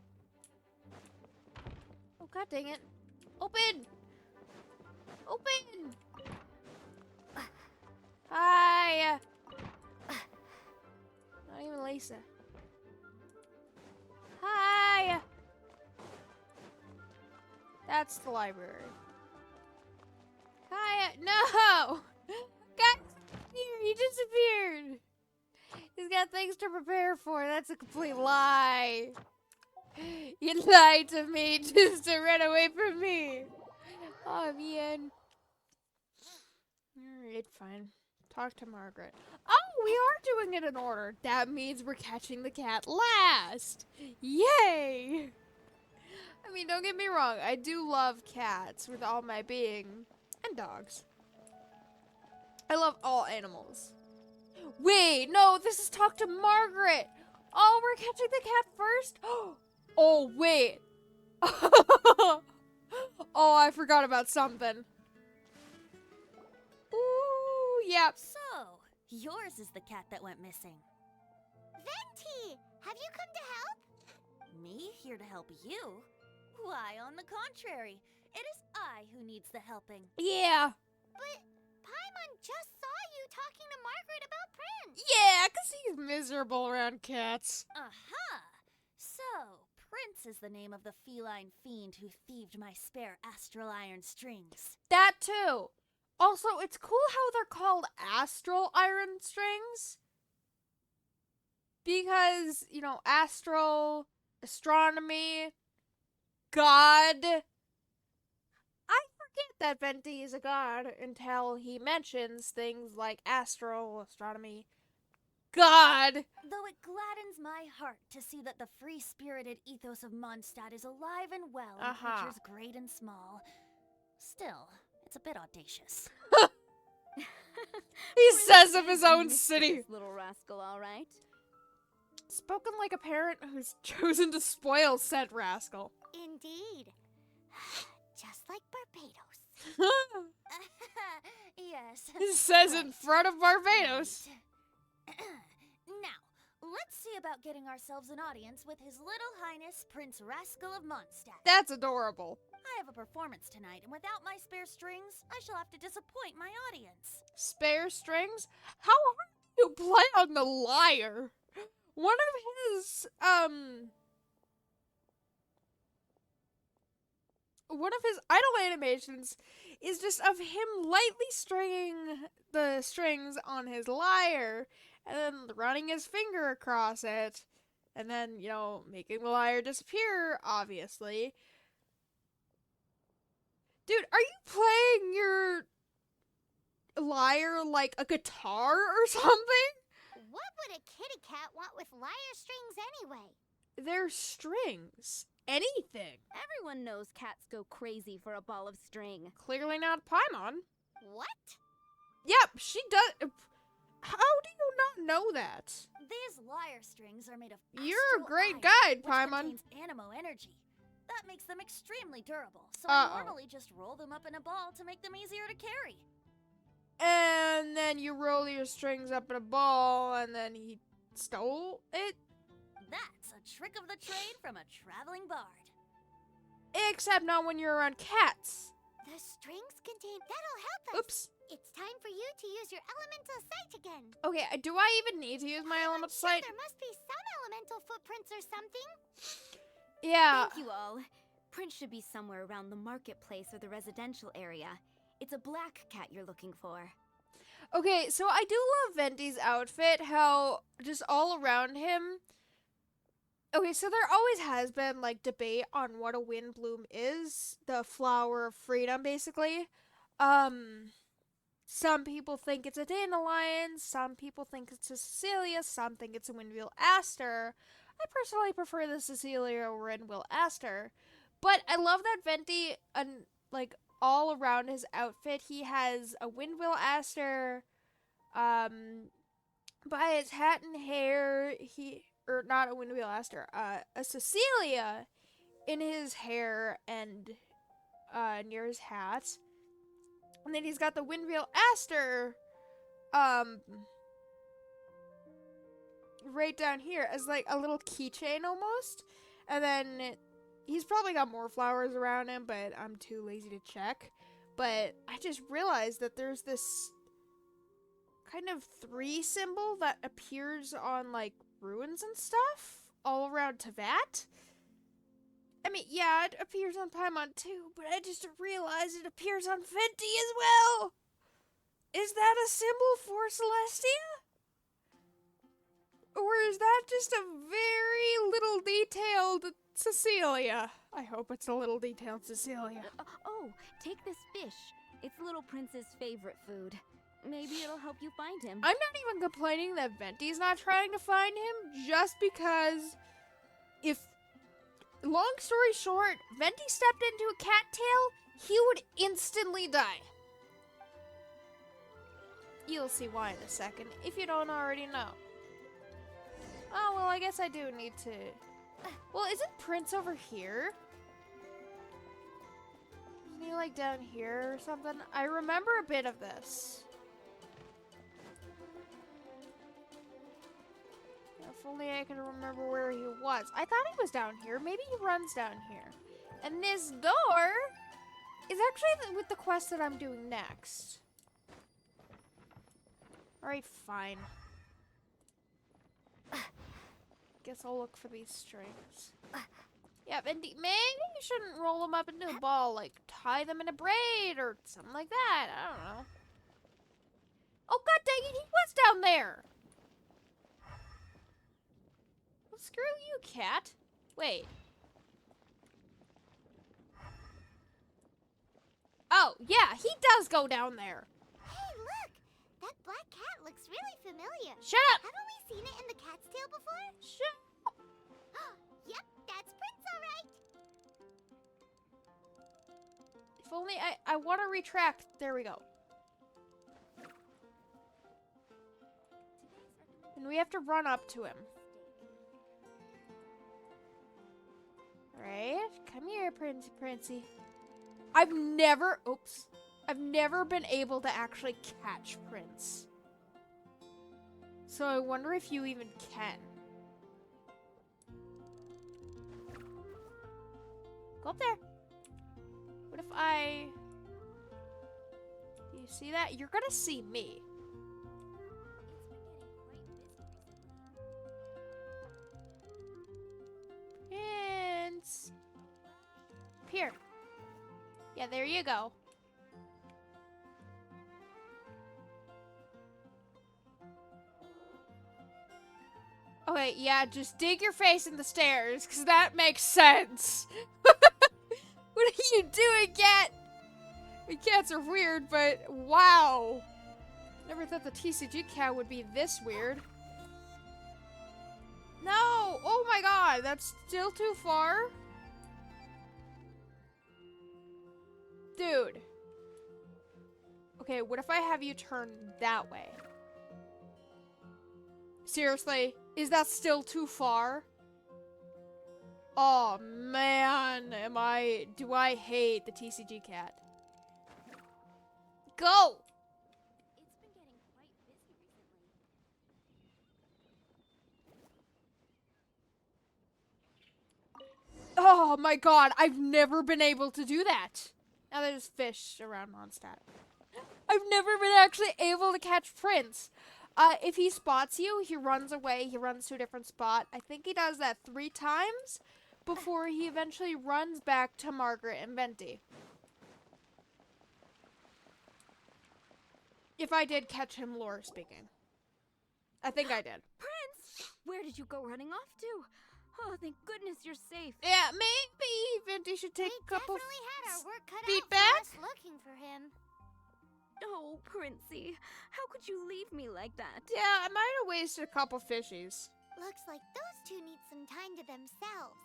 Oh, god dang it. Open. Open. Kaya. Not even Lisa. Hi! That's the library. Hi! No! Guys, he disappeared! He's got things to prepare for. That's a complete lie. You lied to me just to run away from me. Oh, man. Alright, fine. Talk to Margaret. Oh, we are doing it in order. That means we're catching the cat last. Yay! I mean, don't get me wrong. I do love cats with all my being. And dogs. I love all animals. Wait, no, this is talk to Margaret. Oh, we're catching the cat first? Oh, wait. Oh, I forgot about something. Ooh, yep. So, yours is the cat that went missing. Venti, have you come to help? Me here to help you? Why, on the contrary, it is I who needs the helping. Yeah. But Paimon just saw you talking to Margaret about Prince. Yeah, because he's miserable around cats. Aha! So, Prince is the name of the feline fiend who thieved my spare astral iron strings. That too. Also, it's cool how they're called astral iron strings. Because, you know, astral, astronomy, God. I forget that Venti is a god until he mentions things like astral, astronomy, God. Though it gladdens my heart to see that the free-spirited ethos of Mondstadt is alive and well in Uh-huh. creatures great and small, still, it's a bit audacious. He Prince says of is his a own mischievous city. little rascal, all right. Spoken like a parent who's chosen to spoil said rascal. Indeed. Just like Barbados. Yes. He says in Right. front of Barbados. Right. Now, let's see about getting ourselves an audience with His Little Highness Prince Rascal of Mondstadt. That's adorable. I have a performance tonight, and without my spare strings, I shall have to disappoint my audience. Spare strings? How hard do you play on the lyre? One of his, one of his idle animations is just of him lightly stringing the strings on his lyre and then running his finger across it and then, you know, making the lyre disappear, obviously. Dude, are you playing your lyre like a guitar or something? What would a kitty cat want with lyre strings anyway? They're strings. Anything. Everyone knows cats go crazy for a ball of string. Clearly not Paimon. What? Yep, she does. How do you not know that? These lyre strings are made of You're a astral great iron, guide, which Paimon. contains animo energy. That makes them extremely durable, so I Uh-oh. normally just roll them up in a ball to make them easier to carry. And then you roll your strings up in a ball, and then he stole it? That's a trick of the trade from a traveling bard. Except not when you're around cats. The strings contain. That'll help us. Oops. It's time for you to use your elemental sight again. Okay, do I even need to use my I'm elemental sure sight? there must be some elemental footprints or something. Yeah. Thank you all. Prince should be somewhere around the marketplace or the residential area. It's a black cat you're looking for. Okay, so I do love Venti's outfit, how just all around him. Okay, so there always has been like debate on what a wind bloom is, the flower of freedom basically. Some people think it's a dandelion, some people think it's a Cecilia, some think it's a windwheel aster. I personally prefer the Cecilia or windwheel aster, but I love that Venti like all around his outfit, he has a windwheel aster, by his hat and hair, or not a windwheel aster, a Cecilia in his hair and, near his hat. And then he's got the windwheel aster, right down here as like a little keychain almost. And then he's probably got more flowers around him, but I'm too lazy to check. But I just realized that there's this kind of 3 symbol that appears on like ruins and stuff all around Teyvat. I mean, yeah, it appears on Paimon too, but I just realized it appears on Venti as well. Is that a symbol for Celestia? Or is that just a very little detailed Cecilia? I hope it's a little detailed Cecilia. Oh, take this fish. It's Little Prince's favorite food. Maybe it'll help you find him. I'm not even complaining that Venti's not trying to find him, just because if, long story short, Venti stepped into a cattail, he would instantly die. You'll see why in a second, if you don't already know. Oh, well, I guess I do need to... Well, isn't Prince over here? Isn't he, like, down here or something? I remember a bit of this. If only I could remember where he was. I thought he was down here. Maybe he runs down here. And this door is actually with the quest that I'm doing next. Alright, fine. Guess I'll look for these strings. Yeah, and maybe you shouldn't roll them up into a ball. Like, tie them in a braid or something like that. I don't know. Oh, god dang it, he was down there! Well, screw you, cat. Wait. Oh, yeah, he does go down there. Hey, look! That black cat looks really familiar. Shut up! Haven't we seen it in the cat's tail before? Shut up! Yep, that's Prince, all right. If only I want to retract. There we go. And we have to run up to him. Right? Come here, Princey. I've never been able to actually catch Prince. So I wonder if you even can. Go up there. What if I... Do you see that? You're gonna see me. Prince. Here. Yeah, there you go. Okay, yeah, just dig your face in the stairs, because that makes sense. What are you doing, cat? I mean, cats are weird, but wow. Never thought the TCG cat would be this weird. No! Oh my god, that's still too far? Dude. Okay, what if I have you turn that way? Seriously? Is that still too far? Oh man, do I hate the TCG cat. Go! It's been getting quite busy recently. Oh my god, I've never been able to do that. Now there's fish around Mondstadt. I've never been actually able to catch Prince. If he spots you, he runs away, he runs to a different spot. I think he does that 3 times before he eventually runs back to Margaret and Venti. If I did catch him, lore speaking. I think I did. Prince! Where did you go running off to? Oh, thank goodness you're safe. Yeah, maybe Venti should take a couple definitely had our work cut feet out back. for us looking for him. Oh, Princey, how could you leave me like that? Yeah, I might have wasted a couple fishies. Looks like those two need some time to themselves.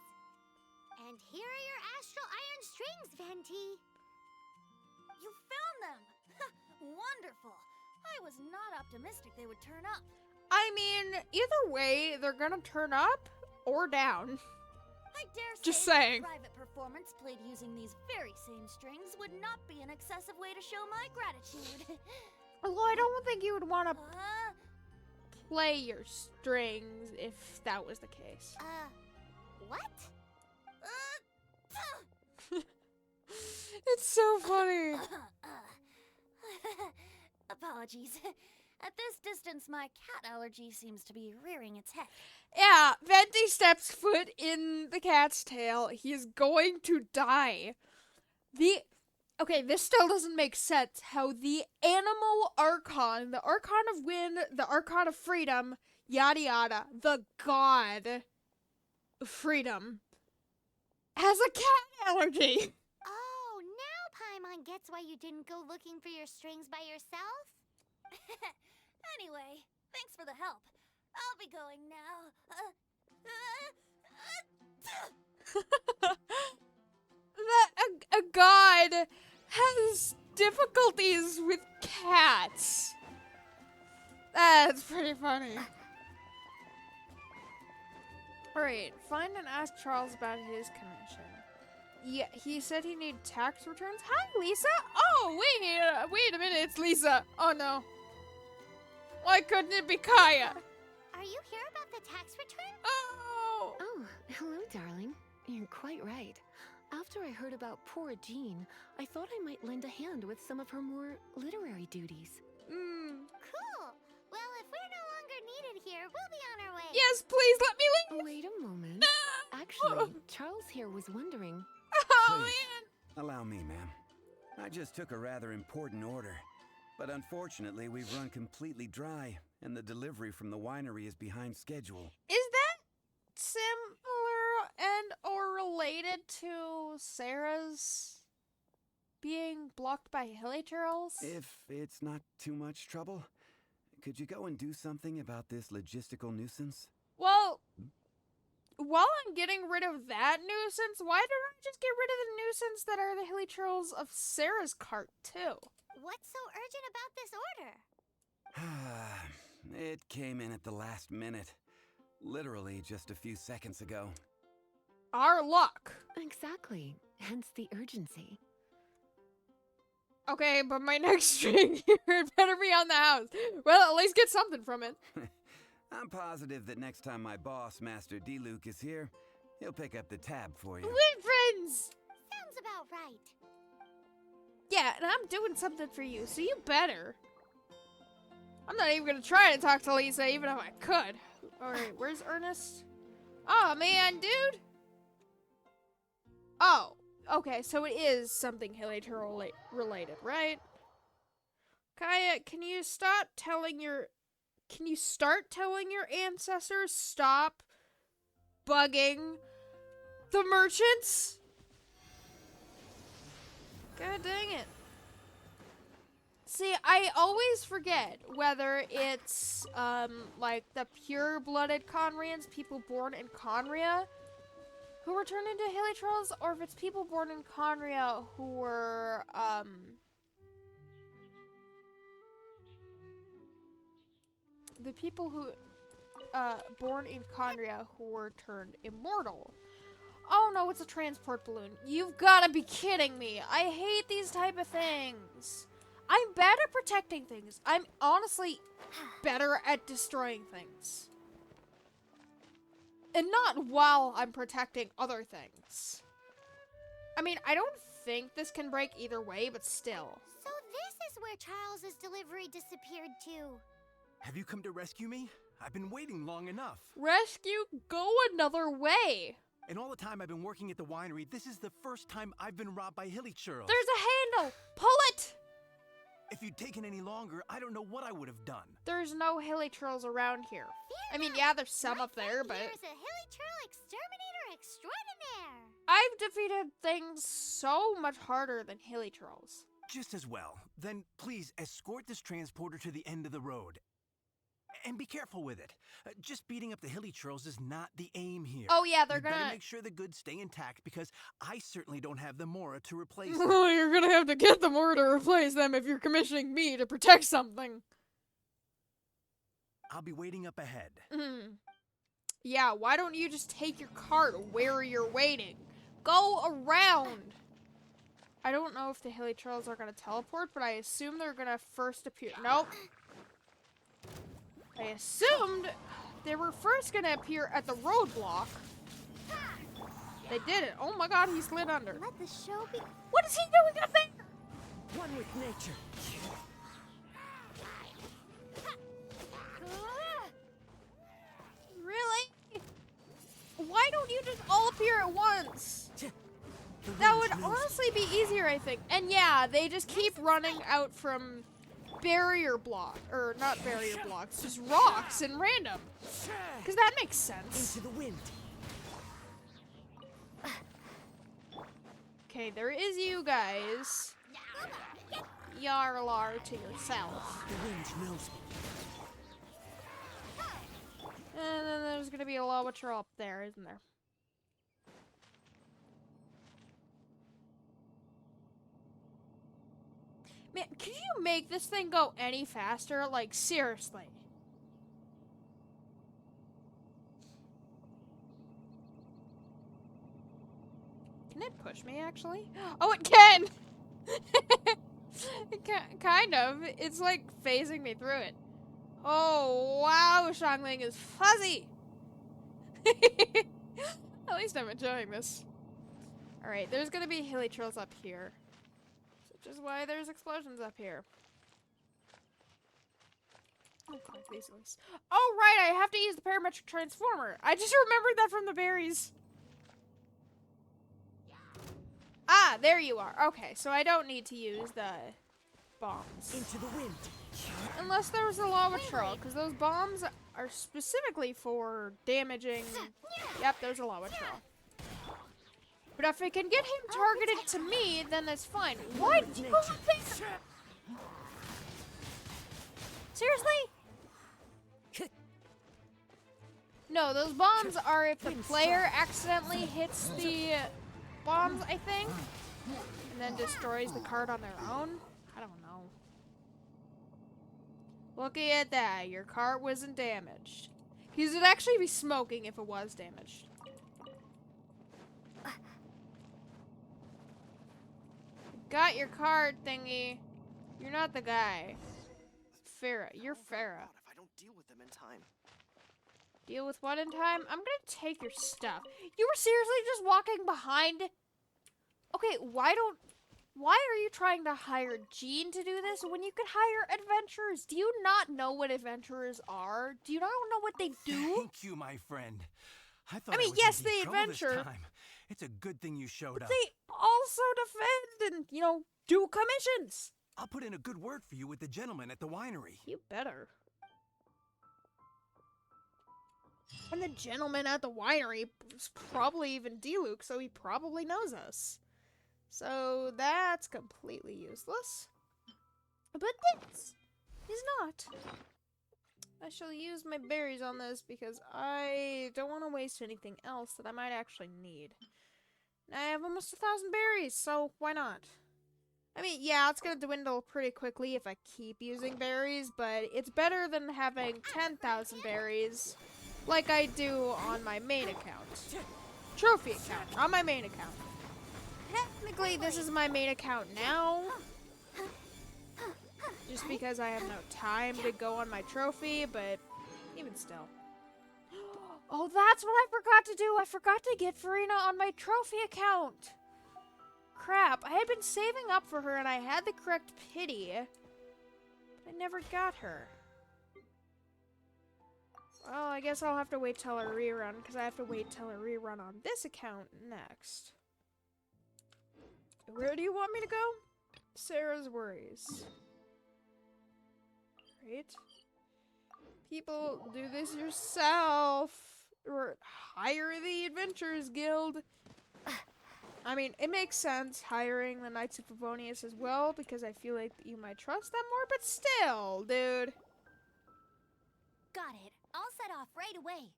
And here are your astral iron strings, Venti. You found them! Wonderful! I was not optimistic they would turn up. I mean, either way, they're gonna turn up or down. I dare Just say saying. a private performance played using these very same strings would not be an excessive way to show my gratitude. Although I don't think you would want to uh, play your strings if that was the case. What? It's so funny. Apologies. At this distance, my cat allergy seems to be rearing its head. Yeah, Venti steps foot in the cat's tail. He is going to die. Okay, this still doesn't make sense how the animal archon, the archon of wind, the archon of freedom, yada yada, the god of freedom, has a cat allergy. Oh, now Paimon gets why you didn't go looking for your strings by yourself? Anyway, thanks for the help. I'll be going now. A god has difficulties with cats. That's pretty funny. Alright, find and ask Charles about his commission. Yeah, he said he needed tax returns. Hi, Lisa. Oh, wait a minute, it's Lisa. Oh no. Why couldn't it be Kaya? Are you here about the tax return? Oh. Oh, hello, darling. You're quite right. After I heard about poor Jean, I thought I might lend a hand with some of her more literary duties. Cool. Well, if we're no longer needed here, we'll be on our way. Yes, please let me leave. Wait a moment. Actually, Charles here was wondering. Oh, Please, man. allow me, ma'am. I just took a rather important order. But unfortunately, we've run completely dry, and the delivery from the winery is behind schedule. Is that similar and or related to Sarah's being blocked by hilly turtles? If it's not too much trouble, could you go and do something about this logistical nuisance? Well, while I'm getting rid of that nuisance, why don't I just get rid of the nuisance that are the hilly turtles of Sarah's cart, too? What's so urgent about this order? It came in at the last minute. Literally just a few seconds ago. Our luck. Exactly. Hence the urgency. Okay, but my next string here better be on the house. Well, at least get something from it. I'm positive that next time my boss, Master D-Luke, is here, he'll pick up the tab for you. We're friends! Sounds about right. Yeah, and I'm doing something for you, so you better. I'm not even gonna try to talk to Lisa, even if I could. Alright, where's Ernest? Oh, man, dude! Oh, okay, so it is something Hillier related, right? Kaya, can you start telling your ancestors stop bugging the merchants? God dang it. See, I always forget whether it's, like the pure-blooded Conrians, people born in Conria, who were turned into Hilichurls, or if it's people born in Conria who were, the people who, born in Conria who were turned immortal. Oh no, it's a transport balloon. You've gotta be kidding me. I hate these type of things. I'm bad at protecting things. I'm honestly better at destroying things. And not while I'm protecting other things. I mean, I don't think this can break either way, but still. So this is where Charles's delivery disappeared to. Have you come to rescue me? I've been waiting long enough. Rescue, go another way. In all the time I've been working at the winery, this is the first time I've been robbed by Hilichurls. There's a handle. Pull it. If you'd taken any longer, I don't know what I would have done. There's no Hilichurls around here. I mean, yeah, there's some up there, but Here's a Hilichurl exterminator extraordinaire. I've defeated things so much harder than Hilichurls. Just as well. Then please escort this transporter to the end of the road. And be careful with it. Just beating up the Hilichurls is not the aim here. Oh yeah, they're You gonna better make sure the goods stay intact because I certainly don't have the Mora to replace them. Well, you're gonna have to get the Mora to replace them if you're commissioning me to protect something. I'll be waiting up ahead. Yeah, why don't you just take your cart where you're waiting? Go around! I don't know if the Hilichurls are gonna teleport, but I assume they're gonna first appear. Nope. I assumed they were first gonna appear at the roadblock. They did it. Oh my god, he slid under. Let the show be. What is he doing up there? One with nature. Really? Why don't you just all appear at once? That would honestly be easier, I think. And yeah, they just keep running out from barrier block, or not barrier blocks, just rocks and random. Because that makes sense. Into the wind. Okay, there is you guys. Yarlar to yourself. The wind knows me. And then there's gonna be a Lawatcher up there, isn't there? Man, can you make this thing go any faster? Like, seriously. Can it push me, actually? Oh, it can! Kind of. It's like phasing me through it. Oh, wow, Xiangling is fuzzy! At least I'm enjoying this. Alright, there's gonna be Hilichurls up here. Which is why there's explosions up here. Oh, collect these ones. Oh, right, I have to use the parametric transformer. I just remembered that from the berries. Ah, there you are. Okay, so I don't need to use the bombs. Into the wind. Unless there was a lava trail, because those bombs are specifically for damaging... Yep, there's a lava trail. But if I can get him targeted to me, then that's fine. Why did you go up there? Seriously? No, those bombs are if the player accidentally hits the bombs, I think, and then destroys the card on their own. I don't know. Looky at that. Your cart wasn't damaged. Because it'd actually be smoking if it was damaged. Got your card thingy. You're not the guy. Farah. You're Farah. If I don't deal with them in time. Deal with what in time? I'm gonna take your stuff. You were seriously just walking behind? Okay, why are you trying to hire Jean to do this when you could hire adventurers? Do you not know what adventurers are? Do you not know what they do? Thank you, my friend. I thought I mean, was yes, in deep they trouble this adventure. time. It's a good thing you showed But up. they also defend and, you know, do commissions. I'll put in a good word for you with the gentleman at the winery. You better. And the gentleman at the winery is probably even D-Luke, so he probably knows us. So that's completely useless. But this is not. I shall use my berries on this because I don't want to waste anything else that I might actually need. I have almost 1,000 berries, so why not? I mean, yeah, it's gonna dwindle pretty quickly if I keep using berries, but it's better than having 10,000 berries like I do on my main account. Trophy account, on my main account. Technically, this is my main account now. Just because I have no time to go on my trophy, but even still. Oh, that's what I forgot to do. I forgot to get Farina on my trophy account. Crap, I had been saving up for her and I had the correct pity, but I never got her. Well, I guess I'll have to wait till a rerun, because I have to wait till a rerun on this account next. Where do you want me to go? Sarah's Worries. Right? People, do this yourself. Or hire the Adventurers Guild. I mean, it makes sense hiring the Knights of Favonius as well, because I feel like you might trust them more, but still, dude. Got it. I'll set off right away.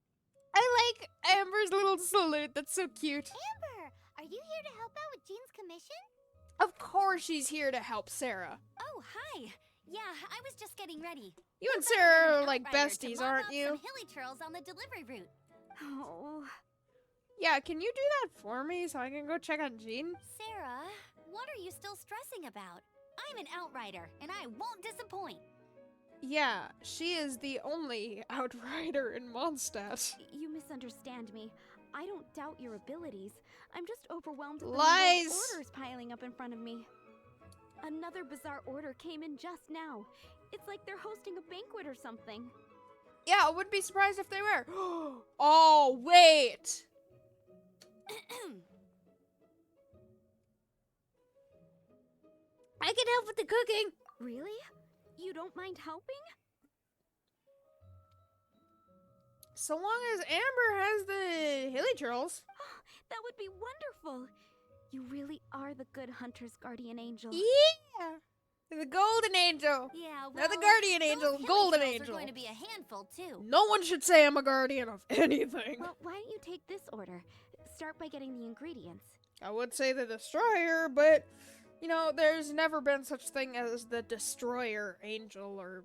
I like Amber's little salute. That's so cute. Amber, are you here to help out with Jean's commission? Of course she's here to help Sarah. Oh, hi. Yeah, I was just getting ready. You and Looks like Sarah we're are an like outrider to besties, mop aren't up you? Some hilly churls on the delivery route. Oh. Yeah, can you do that for me so I can go check on Jean? Sarah, what are you still stressing about? I'm an outrider, and I won't disappoint. Yeah, she is the only outrider in Mondstadt. You misunderstand me. I don't doubt your abilities. I'm just overwhelmed at the Lies! number of orders piling up in front of me. Another bizarre order came in just now. It's like they're hosting a banquet or something. Yeah, I wouldn't be surprised if they were. Oh, wait! I can help with the cooking! Really? You don't mind helping? So long as Amber has the hilly churls. That would be wonderful. You really are the good hunter's guardian angel. Yeah! The golden angel. Yeah, well, Not the guardian those angel, hilly golden churls angel. are going to be a handful, too. No one should say I'm a guardian of anything. Well, why don't you take this order? Start by getting the ingredients. I would say the destroyer, but, you know, there's never been such thing as the destroyer angel or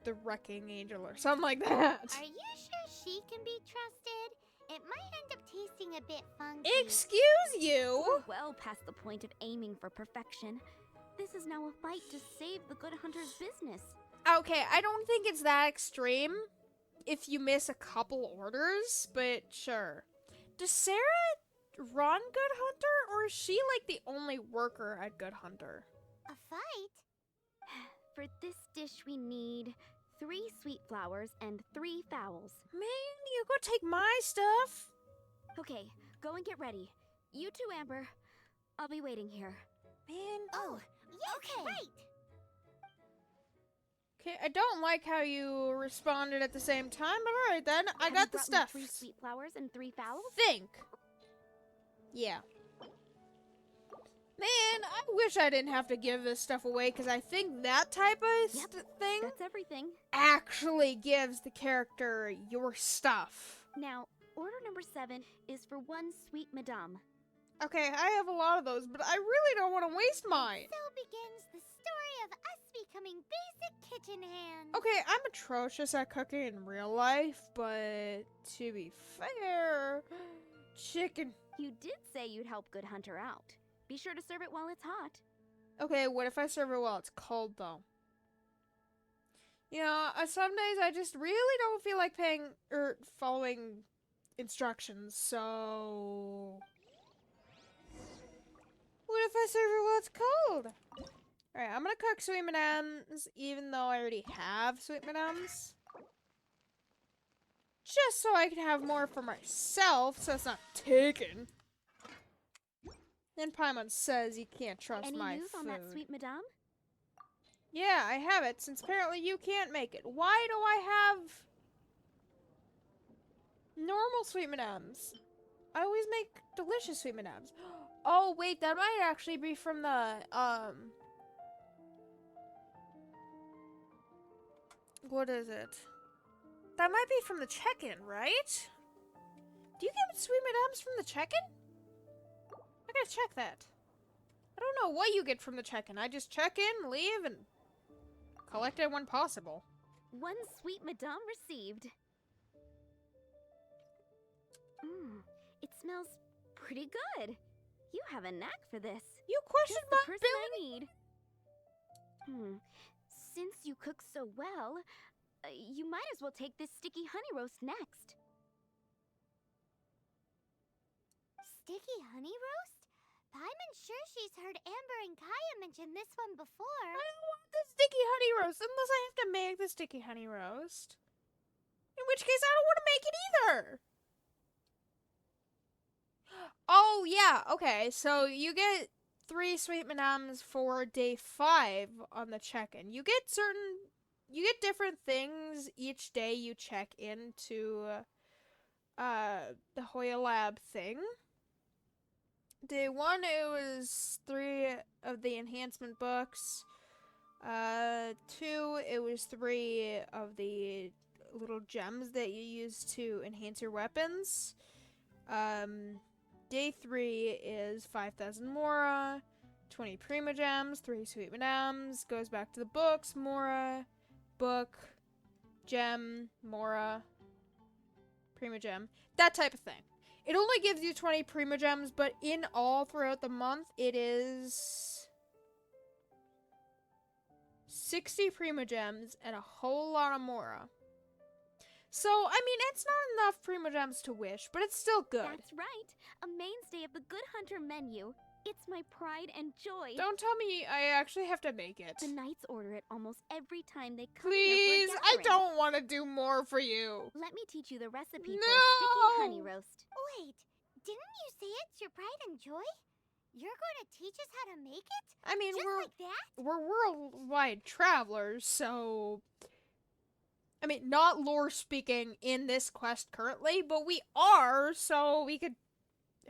the wrecking angel or something like that. Are you sure she can be trusted? It might end up tasting a bit funky. Excuse you? We're well past the point of aiming for perfection. This is now a fight to save the good hunter's business. Okay, I don't think it's that extreme if you miss a couple orders, but sure. Does Sarah run Good Hunter, or is she like the only worker at Good Hunter? A fight? For this dish we need 3 sweet flowers and 3 fowls. Man, you go take my stuff. Okay, go and get ready. You too, Amber. I'll be waiting here. Man. Oh, yes, okay. right. Okay, I don't like how you responded at the same time, but alright then. I Have got you the brought me stuff. 3 sweet flowers and 3 fowls? Think. Yeah. Man, I wish I didn't have to give this stuff away, because I think that type of Yep, thing That's everything. actually gives the character your stuff. Now, order number 7 is for 1 sweet madame. Okay, I have a lot of those, but I really don't want to waste mine. So begins the story of us becoming basic kitchen hands. Okay, I'm atrocious at cooking in real life, but to be fair, chicken. You did say you'd help Good Hunter out. Be sure to serve it while it's hot. Okay, what if I serve it while it's cold, though? You know, some days I just really don't feel like paying or following instructions, so... What if I serve it while it's cold? Alright, I'm gonna cook sweet M&Ms, even though I already have sweet M&Ms. Just so I can have more for myself, so it's not taken. Then Paimon says you can't trust Any my news food. on that sweet madame? Yeah, I have it, since apparently you can't make it. Why do I have normal sweet M&Ms? I always make delicious sweet M&Ms. Oh, wait, that might actually be from the, what is it? That might be from the check-in, right? Do you get sweet M&Ms from the check-in? I gotta check that. I don't know what you get from the check-in. I just check in, leave, and collect it when possible. One sweet madame received. It smells pretty good. You have a knack for this. You question Just my the person I ability? need. Since you cook so well, you might as well take this sticky honey roast next. Sticky honey roast? Paimon's sure she's heard Amber and Kaya mention this one before. I don't want the sticky honey roast unless I have to make the sticky honey roast. In which case, I don't want to make it either. Oh, yeah. Okay, so you get 3 sweet M&Ms for day 5 on the check-in. You get different things each day you check into the Hoya Lab thing. Day 1, it was 3 of the enhancement books. 2, it was 3 of the little gems that you use to enhance your weapons. Day 3 is 5,000 Mora, 20 Prima Gems, 3 Sweet M&Ms, goes back to the books, Mora, book, gem, Mora, Prima Gem, that type of thing. It only gives you 20 Prima Gems, but in all throughout the month, it is 60 Prima Gems and a whole lot of Mora. So, I mean, it's not enough Prima Gems to wish, but it's still good. That's right. A mainstay of the Good Hunter menu. It's my pride and joy. Don't tell me I actually have to make it. The knights order it almost every time they come Please, here for a I gathering. don't want to do more for you. Let me teach you the recipe for a No! sticky honey roast. Wait, didn't you say it's your pride and joy? You're going to teach us how to make it? I mean, Just like that? we're worldwide travelers, so... I mean, not lore speaking in this quest currently, but we are, so we could,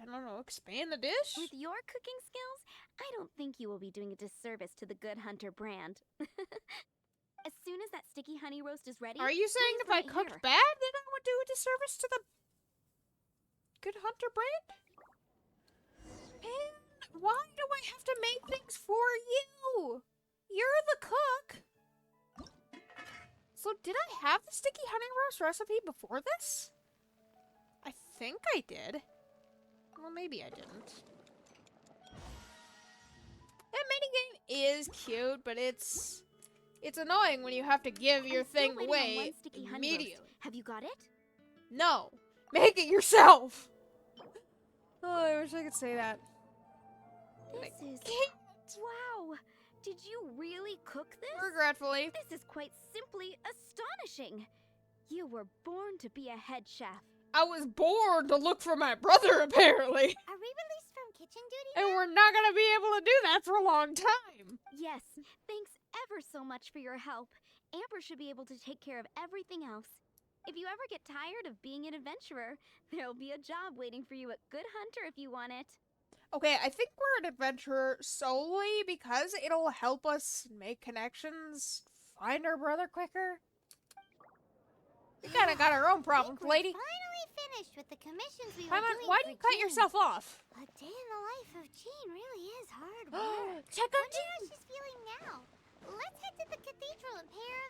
I don't know, expand the dish? With your cooking skills, I don't think you will be doing a disservice to the Good Hunter brand. As soon as that sticky honey roast is ready, Are you saying please if I wait cooked here. bad, then I would do a disservice to the Good Hunter brand? And why do I have to make things for you? You're the cook. So did I have the sticky honey roast recipe before this? I think I did. Well, maybe I didn't. That minigame is cute, but it's annoying when you have to give your I'm still thing waiting on away one sticky honey roast. immediately. Have you got it? No, make it yourself. Oh, I wish I could say that. This is... Can't. Wow! Did you really cook this? Regretfully. This is quite simply astonishing. You were born to be a head chef. I was born to look for my brother, apparently. Are we released from kitchen duty And now? we're not gonna be able to do that for a long time. Yes, thanks ever so much for your help. Amber should be able to take care of everything else. If you ever get tired of being an adventurer, there'll be a job waiting for you at Good Hunter if you want it. Okay, I think we're an adventurer solely because it'll help us make connections, find our brother quicker. We kinda got our own problems, We're lady. finally finished with the commissions we were Paimon, doing why do you for cut Jean. yourself off? A day in the life of Jean really is hard work. Check out Wonder how Jean. she's feeling now. Let's head to the cathedral and pay her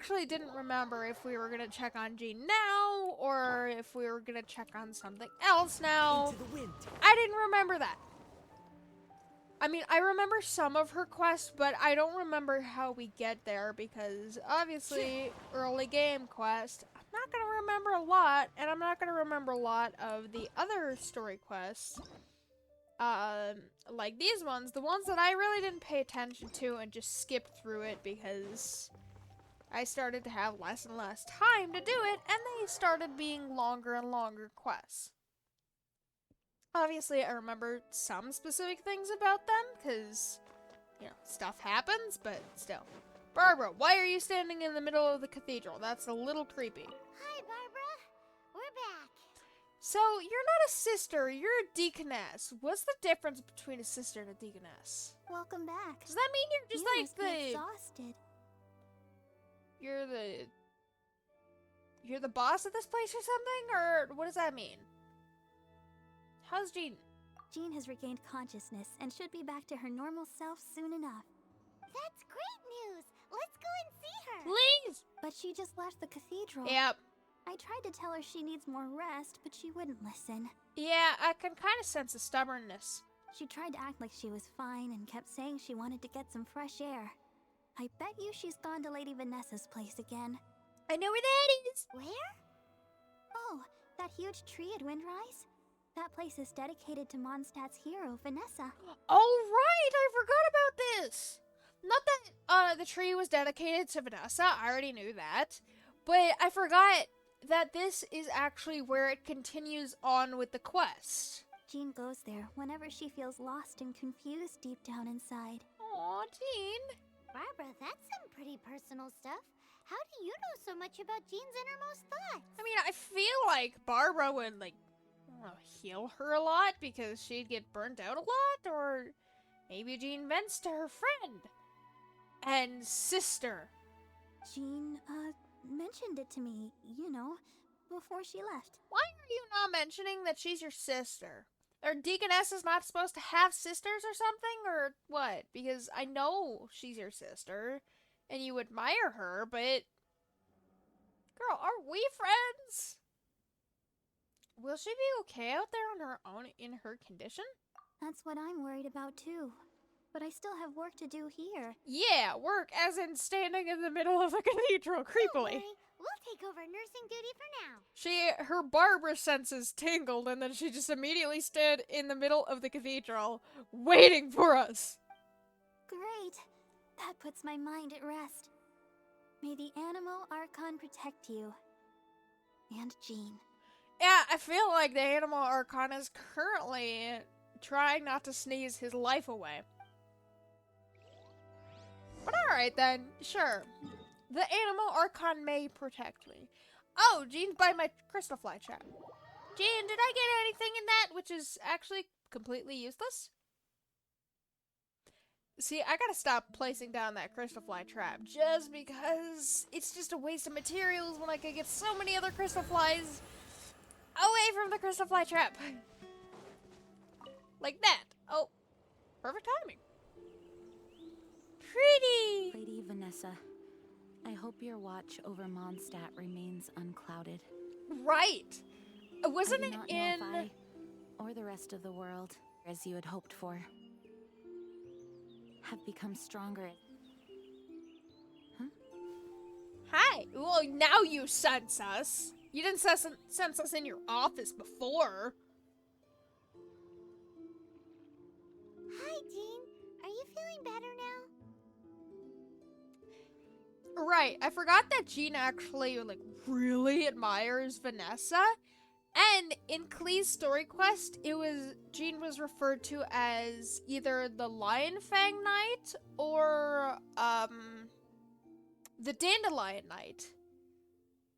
actually didn't remember if we were gonna check on Jean now, or if we were gonna check on something else now. Into the wind. I didn't remember that. I mean, I remember some of her quests, but I don't remember how we get there because obviously early game quest, I'm not going to remember a lot, and I'm not going to remember a lot of the other story quests. Like these ones, the ones that I really didn't pay attention to and just skipped through it because I started to have less and less time to do it, and they started being longer and longer quests. Obviously, I remember some specific things about them, because, you know, stuff happens, but still. Barbara, why are you standing in the middle of the cathedral? That's a little creepy. Hi, Barbara. We're back. So, you're not a sister, you're a deaconess. What's the difference between a sister and a deaconess? Welcome back. Does that mean you're just You like must be exhausted. You're the boss of this place or something? Or what does that mean? How's Jean? Jean has regained consciousness and should be back to her normal self soon enough. That's great news. Let's go and see her. Please! But she just left the cathedral. Yep. I tried to tell her she needs more rest, but she wouldn't listen. Yeah, I can kind of sense the stubbornness. She tried to act like she was fine and kept saying she wanted to get some fresh air. I bet you she's gone to Lady Vanessa's place again. I know where that is! Where? Oh, that huge tree at Windrise? That place is dedicated to Mondstadt's hero, Vanessa. Oh, right! I forgot about this! Not that the tree was dedicated to Vanessa, I already knew that. But I forgot that this is actually where it continues on with the quest. Jean goes there whenever she feels lost and confused deep down inside. Aw, Jean. Barbara, that's some pretty personal stuff. How do you know so much about Jean's innermost thoughts? I mean, I feel like Barbara would, like, I don't know, heal her a lot because she'd get burnt out a lot, or maybe Jean vents to her friend and sister. Jean, mentioned it to me, you know, before she left. Why are you not mentioning that she's your sister? Are deaconesses not supposed to have sisters or something, or what? Because I know she's your sister, and you admire her, but... Girl, are we friends? Will she be okay out there on her own in her condition? That's what I'm worried about, too. But I still have work to do here. Yeah, work as in standing in the middle of a cathedral, Don't creepily. worry, we'll take over nursing duty for now. Her Barbara senses tingled, and then she just immediately stood in the middle of the cathedral, waiting for us. Great. That puts my mind at rest. May the Animal Archon protect you. And Jean. Yeah, I feel like the Animal Archon is currently trying not to sneeze his life away. But alright then, sure. The Animal Archon may protect me. Oh, Jean's by my crystal fly trap. Jean, did I get anything in that which is actually completely useless? See, I gotta stop placing down that crystal fly trap just because it's just a waste of materials when I could get so many other crystal flies away from the crystal fly trap. Like that. Oh, perfect timing. Pretty. Lady Vanessa, I hope your watch over Mondstadt remains unclouded. Right. Wasn't I it do not in... know if I, or the rest of the world, as you had hoped for, have become stronger. Hi. Well, now you sense us. You didn't sense us in your office before. Hi, Jean. Are you feeling better now? Right. I forgot that Jean actually, like, really admires Vanessa. And in Klee's story quest, Jean was referred to as either the Lion Fang Knight or, the Dande-Lion Knight.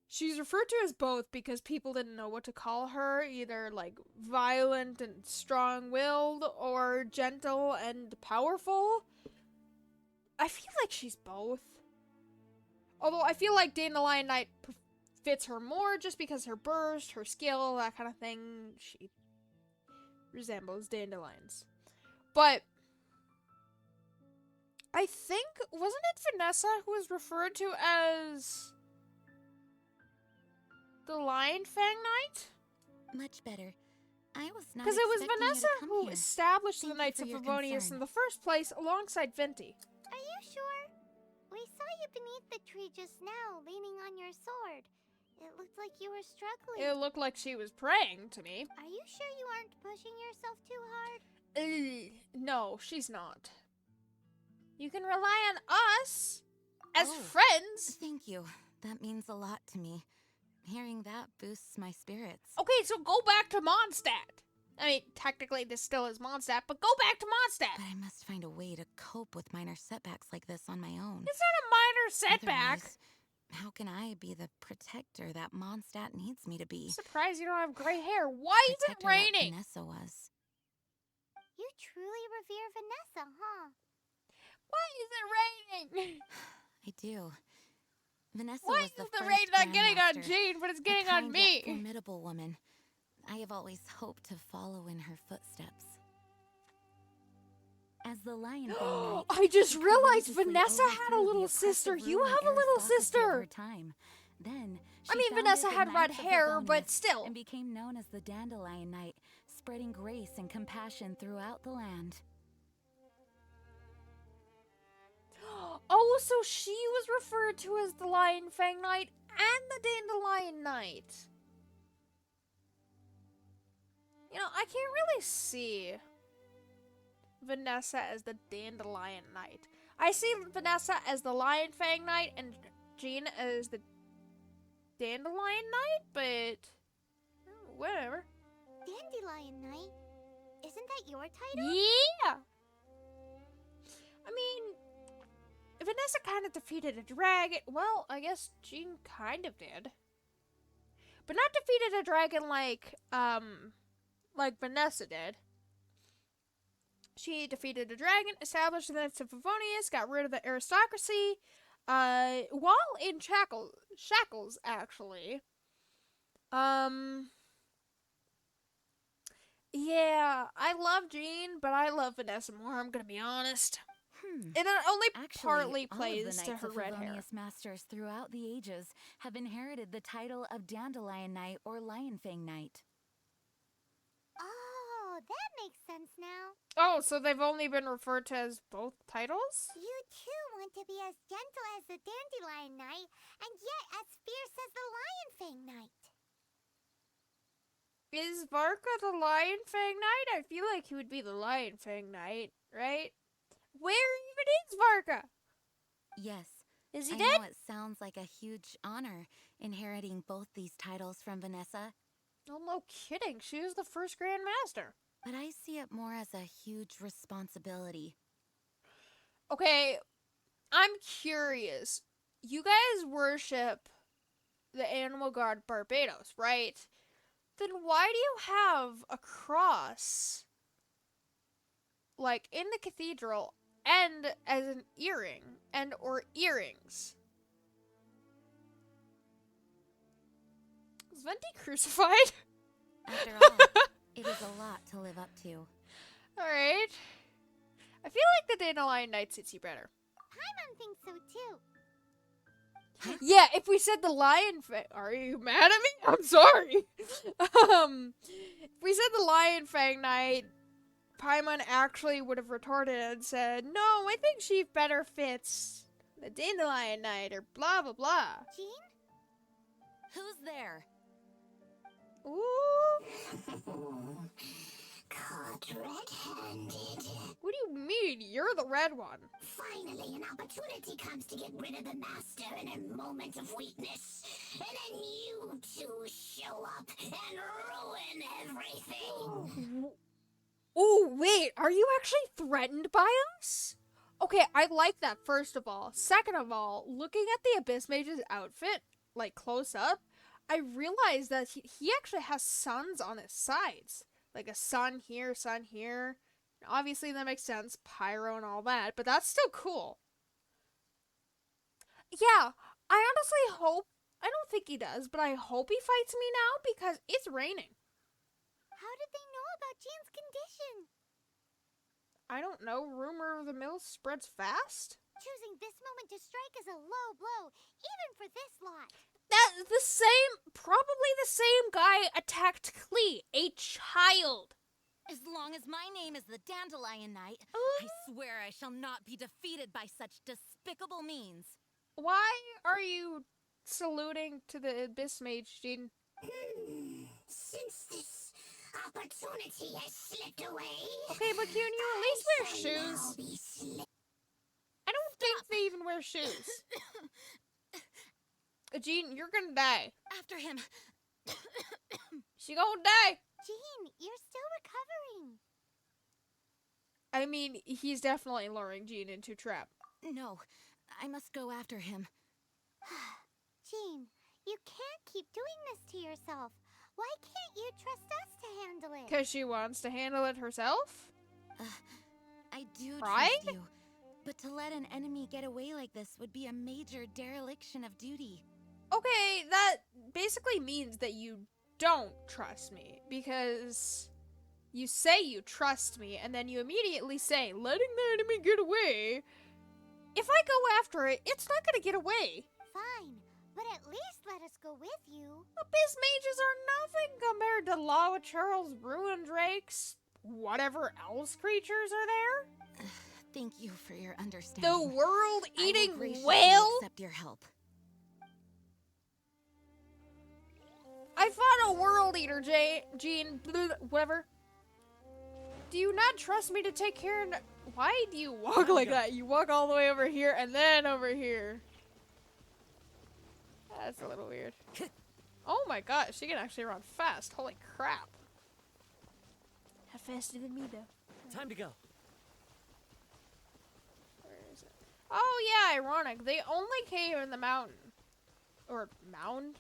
She's referred to as both because people didn't know what to call her, either like violent and strong-willed or gentle and powerful. I feel like she's both. Although I feel like Dande-Lion Knight fits her more just because her burst, her skill, that kind of thing, she resembles dandelions. But I think, wasn't it Vanessa who was referred to as the Lion Fang Knight? Much better. I was not Because it was expecting you Vanessa to come who here. established Thank the you Knights for of your Favonius concern. in the first place alongside Venti. Are you sure? We saw you beneath the tree just now, leaning on your sword. It looked like you were struggling. It looked like she was praying to me. Are you sure you aren't pushing yourself too hard? No, she's not. You can rely on us as Oh. friends. Thank you. That means a lot to me. Hearing that boosts my spirits. Okay, so go back to Mondstadt. I mean, technically this still is Mondstadt, but go back to Mondstadt. But I must find a way to cope with minor setbacks like this on my own. It's not a minor setback. Otherwise, how can I be the protector that Mondstadt needs me to be? I'm surprised you don't have gray hair. Why is it Protector that raining? Vanessa was. You truly revere Vanessa, huh? Why is it raining? I do. Vanessa Why was is the the first rain not getting on Grandmaster, Jean, but it's a getting kind on yet me? formidable woman. I have always hoped to follow in her footsteps. As the Lion Fang Knight, I just she realized courageously Vanessa had a overthrew the little oppressive sister. You ruling have a little aristocracy of sister. her time. Then I she mean, founded Vanessa the had red Knights of hair, but Favonius still. and became known as the Dande-Lion Knight, spreading grace and compassion throughout the land. Oh, so she was referred to as the Lion Fang Knight and the Dande-Lion Knight. You know, I can't really see Vanessa as the Dande-Lion Knight. I see Vanessa as the Lion Fang Knight and Jean as the Dandelion Knight, but whatever. Dandelion Knight? Isn't that your title? Yeah! I mean, Vanessa kind of defeated a dragon. Well, I guess Jean kind of did. But not defeated a dragon like Vanessa did. She defeated a dragon, established the Knights of Favonius, got rid of the aristocracy, while in shackles, actually. Yeah, I love Jean, but I love Vanessa more, I'm gonna be honest. And it only Actually, partly all plays of the to Knights her of red hair. Favonius masters throughout the ages have inherited the title of Dande-Lion Knight or Lion Fang Knight. Oh, that makes sense now. Oh, so they've only been referred to as both titles? You too want to be as gentle as the Dandelion Knight, and yet as fierce as the Lion Fang Knight. Is Varka the Lion Fang Knight? I feel like he would be the Lion Fang Knight, right? Where even is Varka? Yes. Is he I dead? know it sounds like a huge honor inheriting both these titles from Vanessa, Oh, no kidding. She was the first Grand Master. but I see it more as a huge responsibility. Okay, I'm curious. You guys worship the animal god Barbados, right? Then why do you have a cross, like, in the cathedral and as an earring and or earrings? Is Venti crucified? After all, it is a lot to live up to. Alright. I feel like the Dande-Lion Knight suits you better. Paimon thinks so too. Yeah, if we said the Lion Fang... Are you mad at me? I'm sorry. If we said the Lion Fang Knight, Paimon actually would have retorted and said, no, I think she better fits the Dande-Lion Knight, or blah, blah, blah. Jean? Who's there? Ooh. Caught red-handed. What do you mean? You're the red one. Finally, an opportunity comes to get rid of the Master in a moment of weakness. And then you two show up and ruin everything. Oh, wait, are you actually threatened by us? Okay, I like that, first of all. Second of all, looking at the Abyss Mage's outfit, like, close up, I realized that he actually has suns on his sides. Like a sun here, sun here. Obviously, that makes sense, pyro and all that, but that's still cool. Yeah, I honestly hope, I don't think he does, but I hope he fights me now because it's raining. How did they know about Jean's condition? I don't know. Rumor of the mill spreads fast? Choosing this moment to strike is a low blow, even for this lot. That's the same, probably the same guy attacked Klee, a child. As long as my name is the Dande-Lion Knight, I swear I shall not be defeated by such despicable means. Why are you saluting to the Abyss Mage, Jean? Since this opportunity has slipped away. Okay, but can you at least wear shoes? I don't think they even wear shoes. Jean, you're gonna die. After him. She gonna die. Jean, you're still recovering. I mean, he's definitely luring Jean into a trap. No, I must go after him. Jean, you can't keep doing this to yourself. Why can't you trust us to handle it? Because she wants to handle it herself? I do Right? trust you, but to let an enemy get away like this would be a major dereliction of duty. Okay, that basically means that you don't trust me, because you say you trust me, and then you immediately say, letting the enemy get away. If I go after it, it's not gonna get away. Fine, but at least let us go with you. Abyss mages are nothing compared to Law Charles, Ruin Drakes, whatever else creatures are there. Thank you for your understanding. The world-eating I will graciously whale? accept your help. I fought a world eater, Jean, whatever. Do you not trust me to take care of... Why do you walk like that? You walk all the way over here and then over here. That's a little weird. Oh my gosh, she can actually run fast. Holy crap. How faster than me, though? Time to go. Where is it? Oh yeah, ironic. They only came in the mountain. Or mound?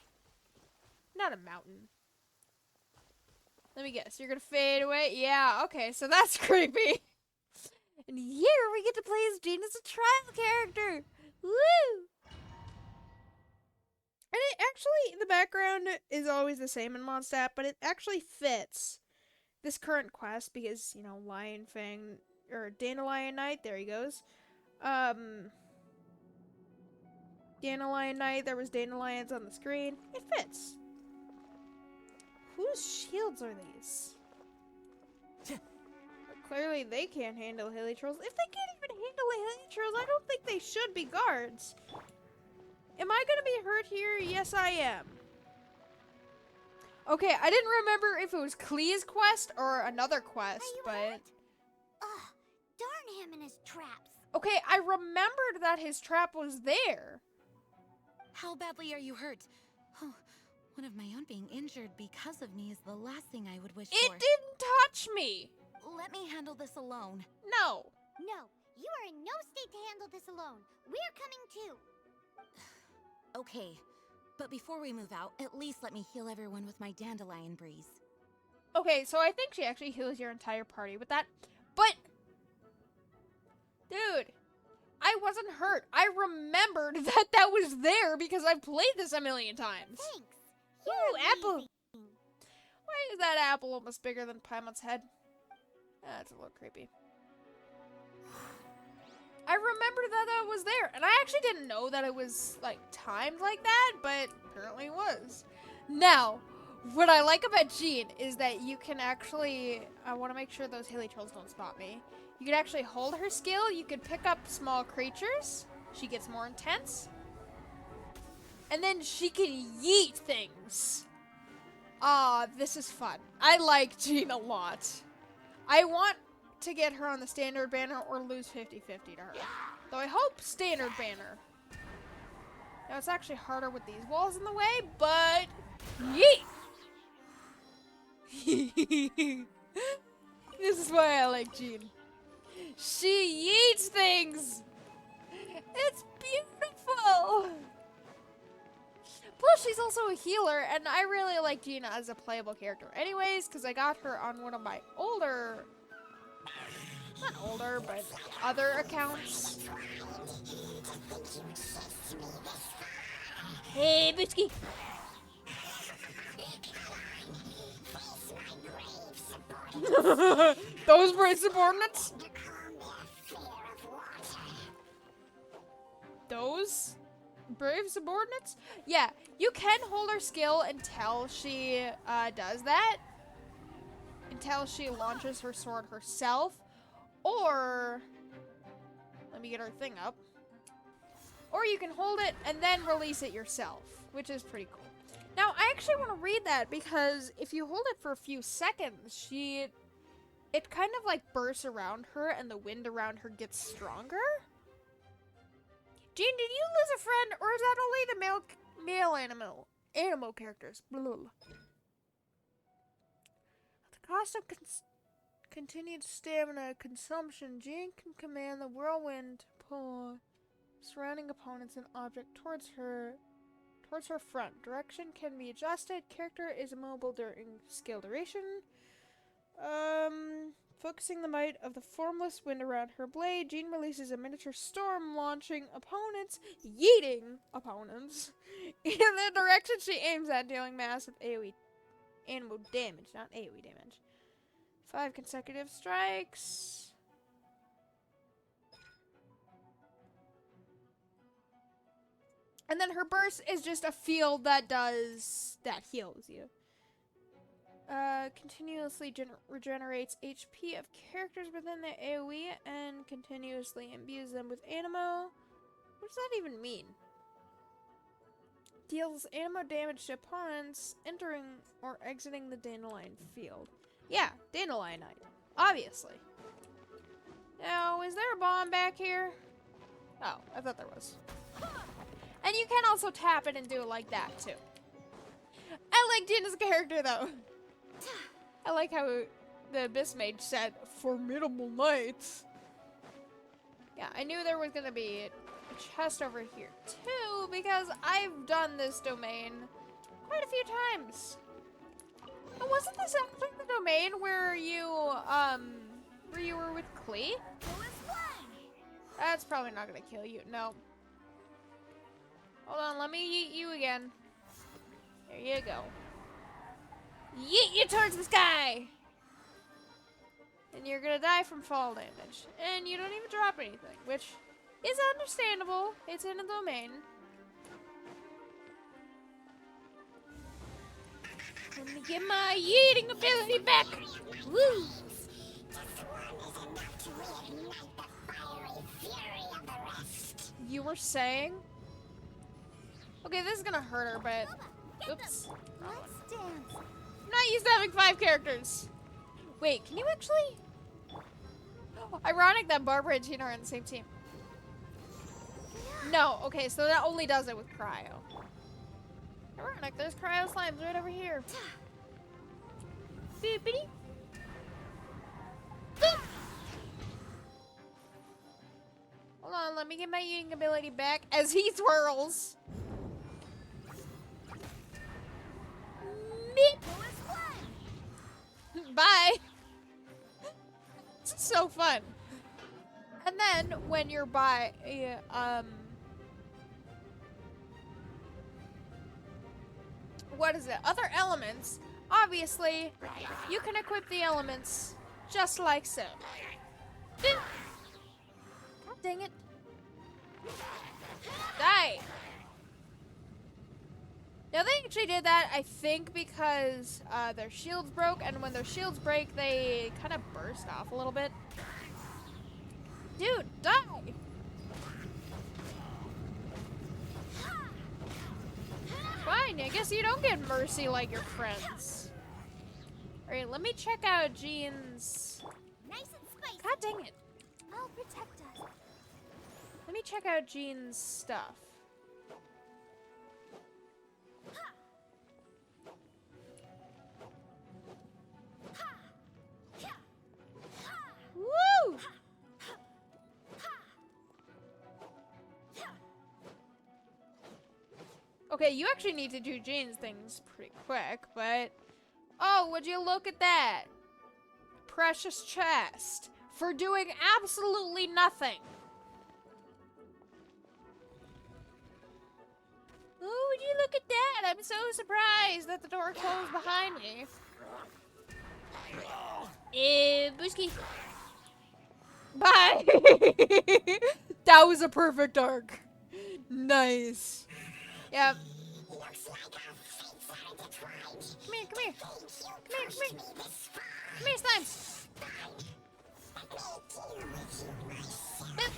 Not a mountain. Let me guess. You're gonna fade away? Yeah, okay, so that's creepy. And here we get to play as Jean as a trial character. Woo! And it actually, the background is always the same in Mondstadt, but it actually fits this current quest because, you know, Lion Fang, or Dande-Lion Knight, there he goes. Dande-Lion Knight, there was Dande-Lions on the screen. It fits. Whose shields are these? Clearly they can't handle hilly trolls. If they can't even handle hilly trolls, I don't think they should be guards. Am I gonna be hurt here? Yes, I am. Okay, I didn't remember if it was Klee's quest or another quest, but... Hurt? Ugh, darn him and his traps. Okay, I remembered that his trap was there. How badly are you hurt? Oh, one of my own being injured because of me is the last thing I would wish It for. didn't touch me. Let me handle this alone. No. No, you are in no state to handle this alone. We're coming too. Okay, but before we move out, at least let me heal everyone with my Dande-Lion breeze. Okay, so I think she actually heals your entire party with that. But, dude, I wasn't hurt. I remembered that that was there because I've played this a million times. Thanks. Ooh, You're apple. amazing. Why is that apple almost bigger than Paimon's head? That's a little creepy. I remembered that that was there, and I actually didn't know that it was, like, timed like that, but apparently it was. Now, what I like about Jean is that you can actually, I want to make sure those hilly trolls don't spot me. You can actually hold her skill, you can pick up small creatures, she gets more intense, and then she can yeet things. Ah, this is fun. I like Jean a lot. I want to get her on the standard banner or lose 50-50 to her. Though I hope standard banner. Now it's actually harder with these walls in the way, but yeet! This is why I like Jean. She yeets things! It's beautiful! Plus, she's also a healer, and I really like Gina as a playable character anyways, because I got her on one of my older... Not older, but other accounts. Hey, Bitchki! Those brave subordinates? those brave subordinates? Yeah, you can hold her skill until she does that. Until she launches her sword herself. Or, let me get her thing up. Or you can hold it and then release it yourself, which is pretty cool. Now, I actually want to read that because if you hold it for a few seconds, it kind of like bursts around her and the wind around her gets stronger. Jean, did you lose a friend, or is that only the male animal characters? Blah. At the cost of continued stamina consumption, Jean can command the whirlwind to pull surrounding opponents and object towards her front. Direction can be adjusted. Character is immobile during skill duration. Focusing the might of the formless wind around her blade, Jean releases a miniature storm, launching opponents, yeeting opponents, in the direction she aims at, dealing massive AoE animal damage, not AoE damage. 5 consecutive strikes. And then her burst is just a field that heals you. Continuously regenerates HP of characters within the AoE and continuously imbues them with ammo. What does that even mean? Deals ammo damage to opponents entering or exiting the Dande-Lion field. Yeah, Dande-Lionite. Obviously. Now, is there a bomb back here? Oh, I thought there was. And you can also tap it and do it like that, too. I like Gina's character, though. I like how the Abyss Mage said, formidable knights. Yeah, I knew there was gonna be a chest over here, too, because I've done this domain quite a few times. Oh, wasn't this actually the domain where you were with Klee? That's probably not gonna kill you, no. Hold on, let me yeet you again. There you go. Yeet you towards the sky! And you're gonna die from fall damage. And you don't even drop anything, which is understandable. It's in a domain. Let me get my yeeting ability back! Woo! You were saying? Okay, this is gonna hurt her, but... Oops. I'm not used to having 5 characters. Wait, can you actually... Ironic that Barbara and Tina are on the same team. No, okay, so that only does it with Cryo. Ironic, there's Cryo slimes right over here. Boopity. Boop. Hold on, let me get my eating ability back as he twirls. Bye! This is so fun. And then, when you're by, what is it? Other elements. Obviously, you can equip the elements just like so. God dang it. Die! Now, they actually did that, I think, because their shields broke, and when their shields break, they kind of burst off a little bit. Dude, die! Fine, I guess you don't get mercy like your friends. Alright, let me check out Jean's... Nice and spicy. God dang it. I'll protect us. Let me check out Jean's stuff. Woo! Okay, you actually need to do Jean's things pretty quick, but... Oh, would you look at that? Precious chest. For doing absolutely nothing. Oh, would you look at that? I'm so surprised that the door closed behind me. Booski. Bye! That was a perfect arc. Nice. Yep. Looks like our fates are intertwined. Come here, come here. Thank you Come here, come pushed here. me this far. Come here, slime. Let me deal with you myself. Boop.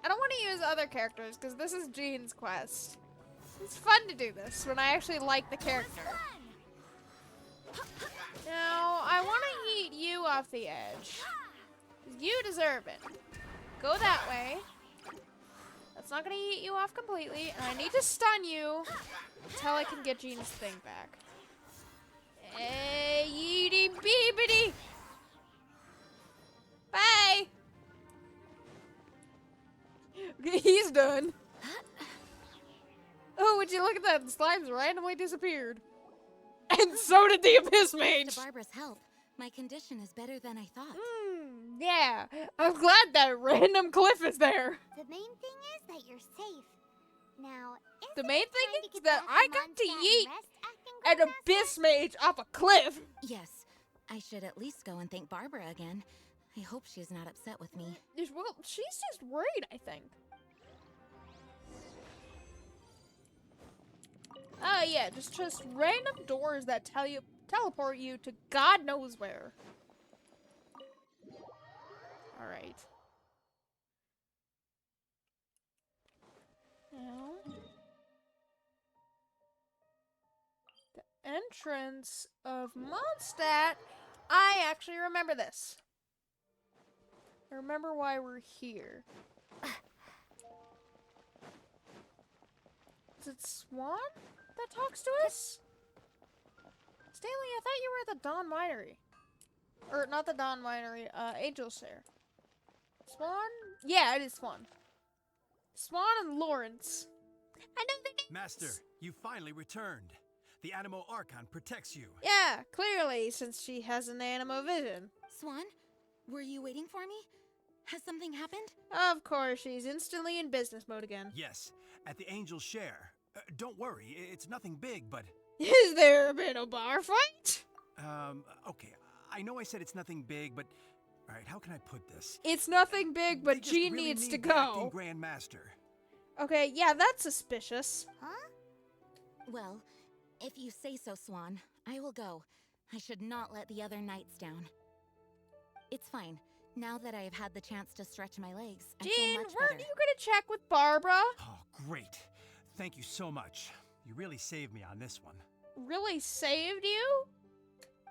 I don't want to use other characters because this is Jean's quest. It's fun to do this when I actually like the character. Now, I want to yeet you off the edge. You deserve it. Go that way. That's not going to yeet you off completely. And I need to stun you until I can get Jean's thing back. Hey, yeety beebity. Bye. He's done. Oh, would you look at that? The slimes randomly disappeared. And so did the Abyss Mage. To Barbara's help, my condition is better than I thought. Yeah. I'm glad that random cliff is there. The main thing is that you're safe. Now, The main thing time to is get that back I to got to Mondstadt and yeet rest, acting an Grandmaster? Abyss Mage off a cliff. Yes, I should at least go and thank Barbara again. I hope she's not upset with me. Well, she's just worried, I think. Oh yeah, just random doors that teleport you to God knows where. All right. Now, the entrance of Mondstadt. I actually remember this. I remember why we're here. Is it Swan that talks to us? Stanley, I thought you were at the Dawn Winery. Or, not the Dawn Winery, Angel Share. Swan? Yeah, it is Swan. Swan and Lawrence. I know the names. Master, you finally returned. The Animo Archon protects you. Yeah, clearly, since she has an animo vision. Swan, were you waiting for me? Has something happened? Of course, she's instantly in business mode again. Yes, at the Angel Share. Don't worry, it's nothing big, but... Is there been a bar fight? Okay, I know I said it's nothing big, but... Alright, how can I put this? It's nothing big, but They just Jean really needs need to the acting go. Grand Master. Okay, yeah, that's suspicious. Huh? Well, if you say so, Swan, I will go. I should not let the other knights down. It's fine. Now that I have had the chance to stretch my legs, I feel Jean, much weren't better. you gonna check with Barbara? Oh, great. Thank you so much. You really saved me on this one. Really saved you?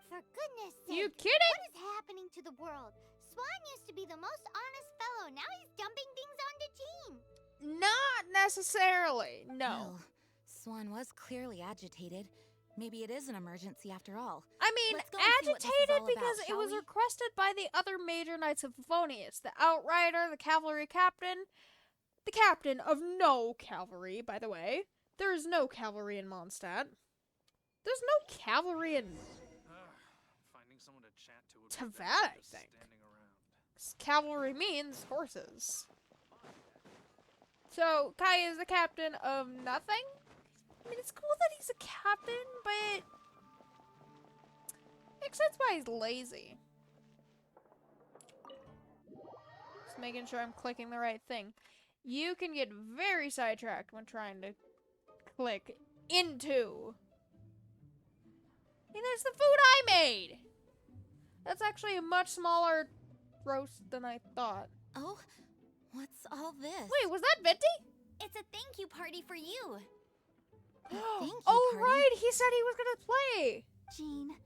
For goodness sake. You kidding? What is happening to the world? Swan used to be the most honest fellow. Now he's dumping things onto Jean. Not necessarily, no. Well, Swan was clearly agitated. Maybe it is an emergency after all. I mean, Let's go and see what this is agitated all because about, it shall was we? requested by the other major knights of Favonius, the Outrider, the Cavalry Captain, the Captain of no cavalry, by the way. There is no cavalry in Mondstadt. There's no cavalry in Finding someone to chat to would be Tavad, better I than just think. standing around. 'Cause cavalry means horses. So, Kai is the captain of nothing? I mean, it's cool that he's a captain, but... Makes sense why he's lazy. Just making sure I'm clicking the right thing. You can get very sidetracked when trying to click into. Hey, there's the food I made! That's actually a much smaller roast than I thought. Oh, what's all this? Wait, was that Venti? It's a thank you party for you. Thank you, Oh, party. right! He said he was gonna play! Jean,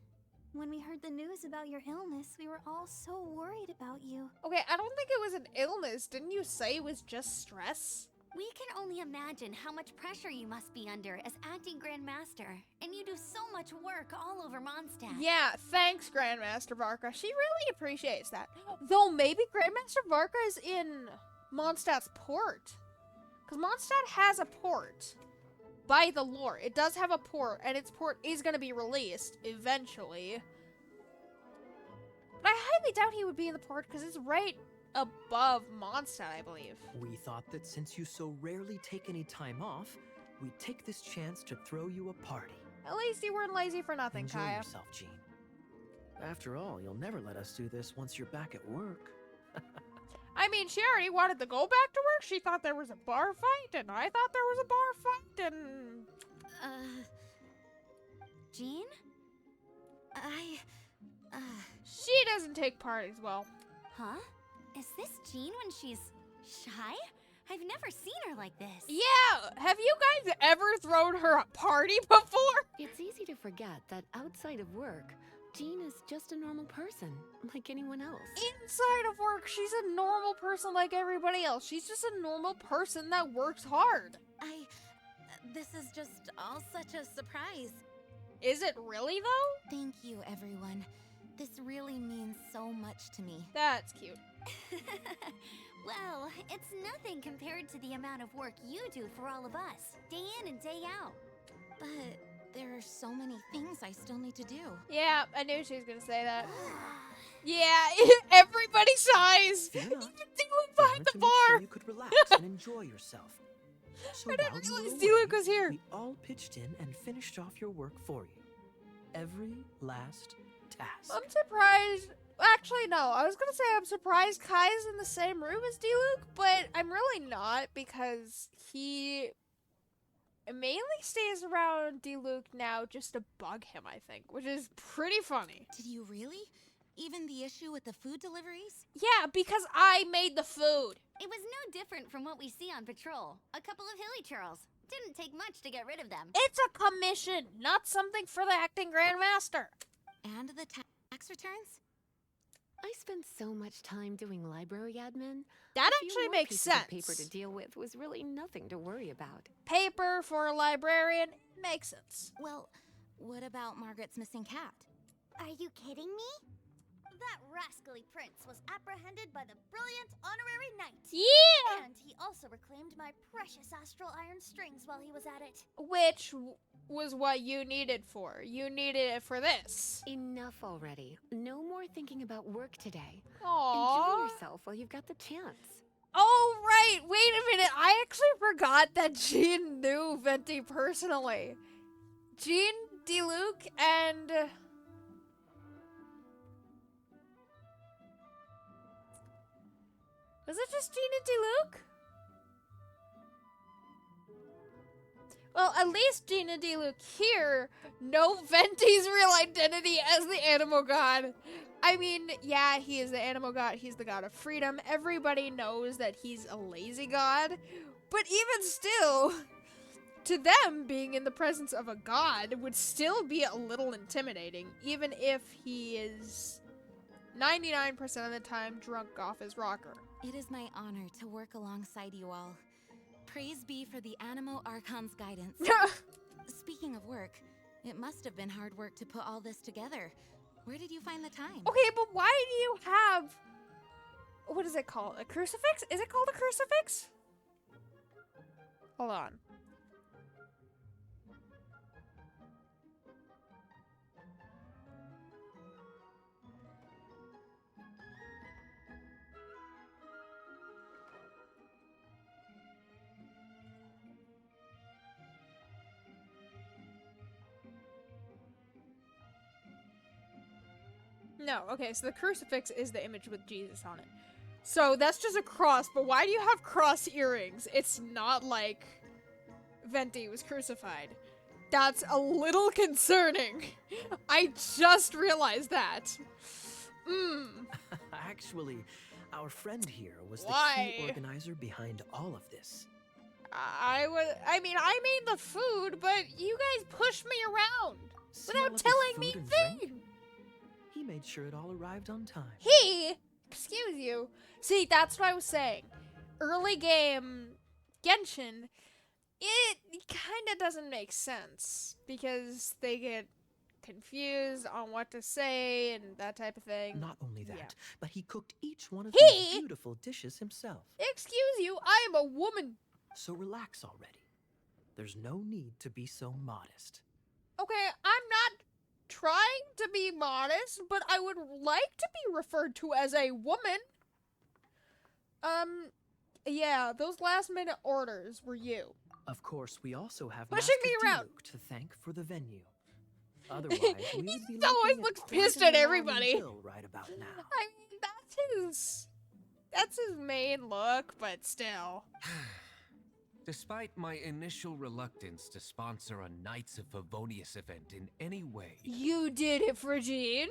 when we heard the news about your illness, we were all so worried about you. Okay, I don't think it was an illness. Didn't you say it was just stress? We can only imagine how much pressure you must be under as acting Grand Master. And you do so much work all over Mondstadt. Yeah, thanks, Grandmaster Varka. She really appreciates that. Though maybe Grandmaster Varka is in Mondstadt's port. Because Mondstadt has a port. By the lore. It does have a port, and its port is going to be released eventually. But I highly doubt he would be in the port because it's right above Mondstadt, I believe. We thought that since you so rarely take any time off, we'd take this chance to throw you a party. At least you weren't lazy for nothing, Enjoy Kaya. yourself, Jean. After all, you'll never let us do this once you're back at work. I mean, she already wanted to go back to work. She thought there was a bar fight, and I thought there was a bar fight, and... Jean? She doesn't take parties well. Huh? Is this Jean when she's shy? I've never seen her like this. Yeah! Have you guys ever thrown her a party before? It's easy to forget that outside of work, Jean is just a normal person, like anyone else. Inside of work, she's a normal person like everybody else. She's just a normal person that works hard. This is just all such a surprise. Is it really, though? Thank you, everyone. This really means so much to me. That's cute. Well, it's nothing compared to the amount of work you do for all of us, day in and day out. But there are so many things I still need to do. Yeah, I knew she was gonna say that. Yeah, everybody sighs. Fear Even not. D-Luke I behind wanted the to make bar. sure you could relax and enjoy yourself. So I didn't while you were realize away, D-Luke was here. We all pitched in and finished off your work for you. Every last task. I'm surprised. Actually, no. I was gonna say I'm surprised Kai's in the same room as D-Luke, but I'm really not because he mainly stays around D-Luke now just to bug him, I think, which is pretty funny. Did you really? Even the issue with the food deliveries? Yeah, because I made the food. It was no different from what we see on patrol. A couple of hilly churls. Didn't take much to get rid of them. It's a commission, not something for the acting grandmaster. And the tax returns? I spent so much time doing library admin. That A few actually more makes pieces sense. of paper to deal with was really nothing to worry about. Paper for a librarian makes sense. Well, what about Margaret's missing cat? Are you kidding me? That rascally prince was apprehended by the brilliant honorary knight. Yeah! And he also reclaimed my precious astral iron strings while he was at it. Which was what you needed for. You needed it for this. Enough already. No more thinking about work today. Aww. Enjoy yourself while you've got the chance. Oh, right. Wait a minute. I actually forgot that Jean knew Venti personally. Jean, D-Luke, and... Was it just Jean and D-Luke? Well, at least Jean and D-Luke here know Venti's real identity as the animal god. I mean, yeah, he is the animal god. He's the god of freedom. Everybody knows that he's a lazy god. But even still, to them, being in the presence of a god would still be a little intimidating, even if he is 99% of the time drunk off his rocker. It is my honor to work alongside you all. Praise be for the Animo Archon's guidance. Speaking of work, it must have been hard work to put all this together. Where did you find the time? Okay, but why do you have... What is it called? A crucifix? Is it called a crucifix? Hold on. No, okay, so the crucifix is the image with Jesus on it. So that's just a cross, but why do you have cross earrings? It's not like Venti was crucified. That's a little concerning. I just realized that. Actually, our friend here was the Why? key organizer behind all of this. I mean, I made the food, but you guys pushed me around See all without of the telling me food and drink? things. He made sure it all arrived on time. Excuse you. See, that's what I was saying. Early game Genshin, it kind of doesn't make sense because they get confused on what to say and that type of thing. Not only that, Yeah. but he cooked each one of He? these beautiful dishes himself. Excuse you, I am a woman. So relax already. There's no need to be so modest. Okay, I'm not trying to be modest, but I would like to be referred to as a woman. Yeah, those last minute orders were you. Of course, we also have Pushing Master me around. D-Luke to thank for the venue. Otherwise, we would be He always looking looks at pissed quite at a everybody. long bill right about now. I mean, that's his main look, but still. Despite my initial reluctance to sponsor a Knights of Favonius event in any way, You did it for Jean?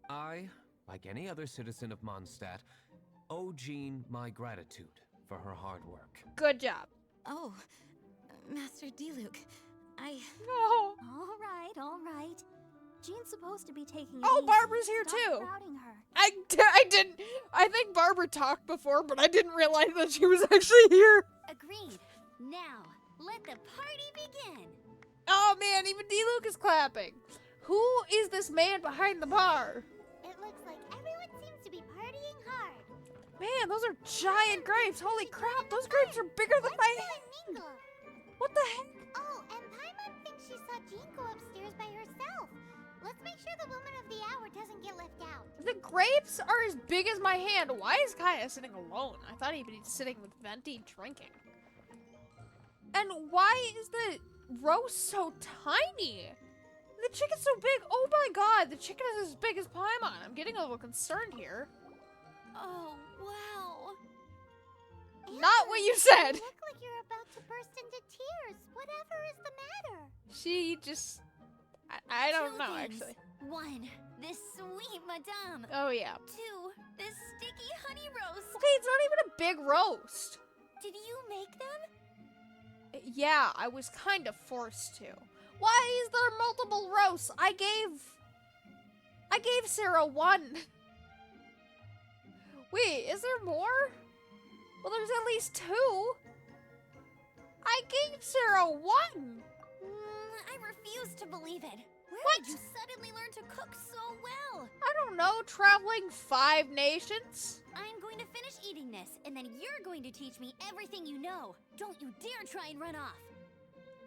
I, like any other citizen of Mondstadt, owe Jean my gratitude for her hard work. Good job. Oh, Master Diluc, Oh, All right. Jean's supposed to be taking it Oh, easy. Barbara's here Stop too. crowding her. I didn't. I think Barbara talked before, but I didn't realize that she was actually here. Agreed. Now, let the party begin. Oh man, even D-Luke is clapping. Who is this man behind the bar? It looks like everyone seems to be partying hard. Man, those are giant grapes. Holy crap, those grapes are bigger than my head. Mingle. What the heck? Oh, and Paimon thinks she saw Jean go upstairs by herself. Let's make sure the woman of the hour doesn't get left out. The grapes are as big as my hand. Why is Kaya sitting alone? I thought he'd be sitting with Venti drinking. And why is the roast so tiny? The chicken's so big. Oh my god, the chicken is as big as Paimon. I'm getting a little concerned here. Oh, wow. Not what you said. You look like you're about to burst into tears. Whatever is the matter? She just... I don't Two know, things. actually. 1, this sweet madame. Oh, yeah. 2, this sticky honey roast. Okay, it's not even a big roast. Did you make them? Yeah, I was kind of forced to. Why is there multiple roasts? I gave Sarah one. Wait, is there more? Well, there's at least 2. I gave Sarah one. I refuse to believe it. Where What? did you suddenly learn to cook so well? I don't know, traveling 5 nations? I'm going to finish eating this, and then you're going to teach me everything you know. Don't you dare try and run off.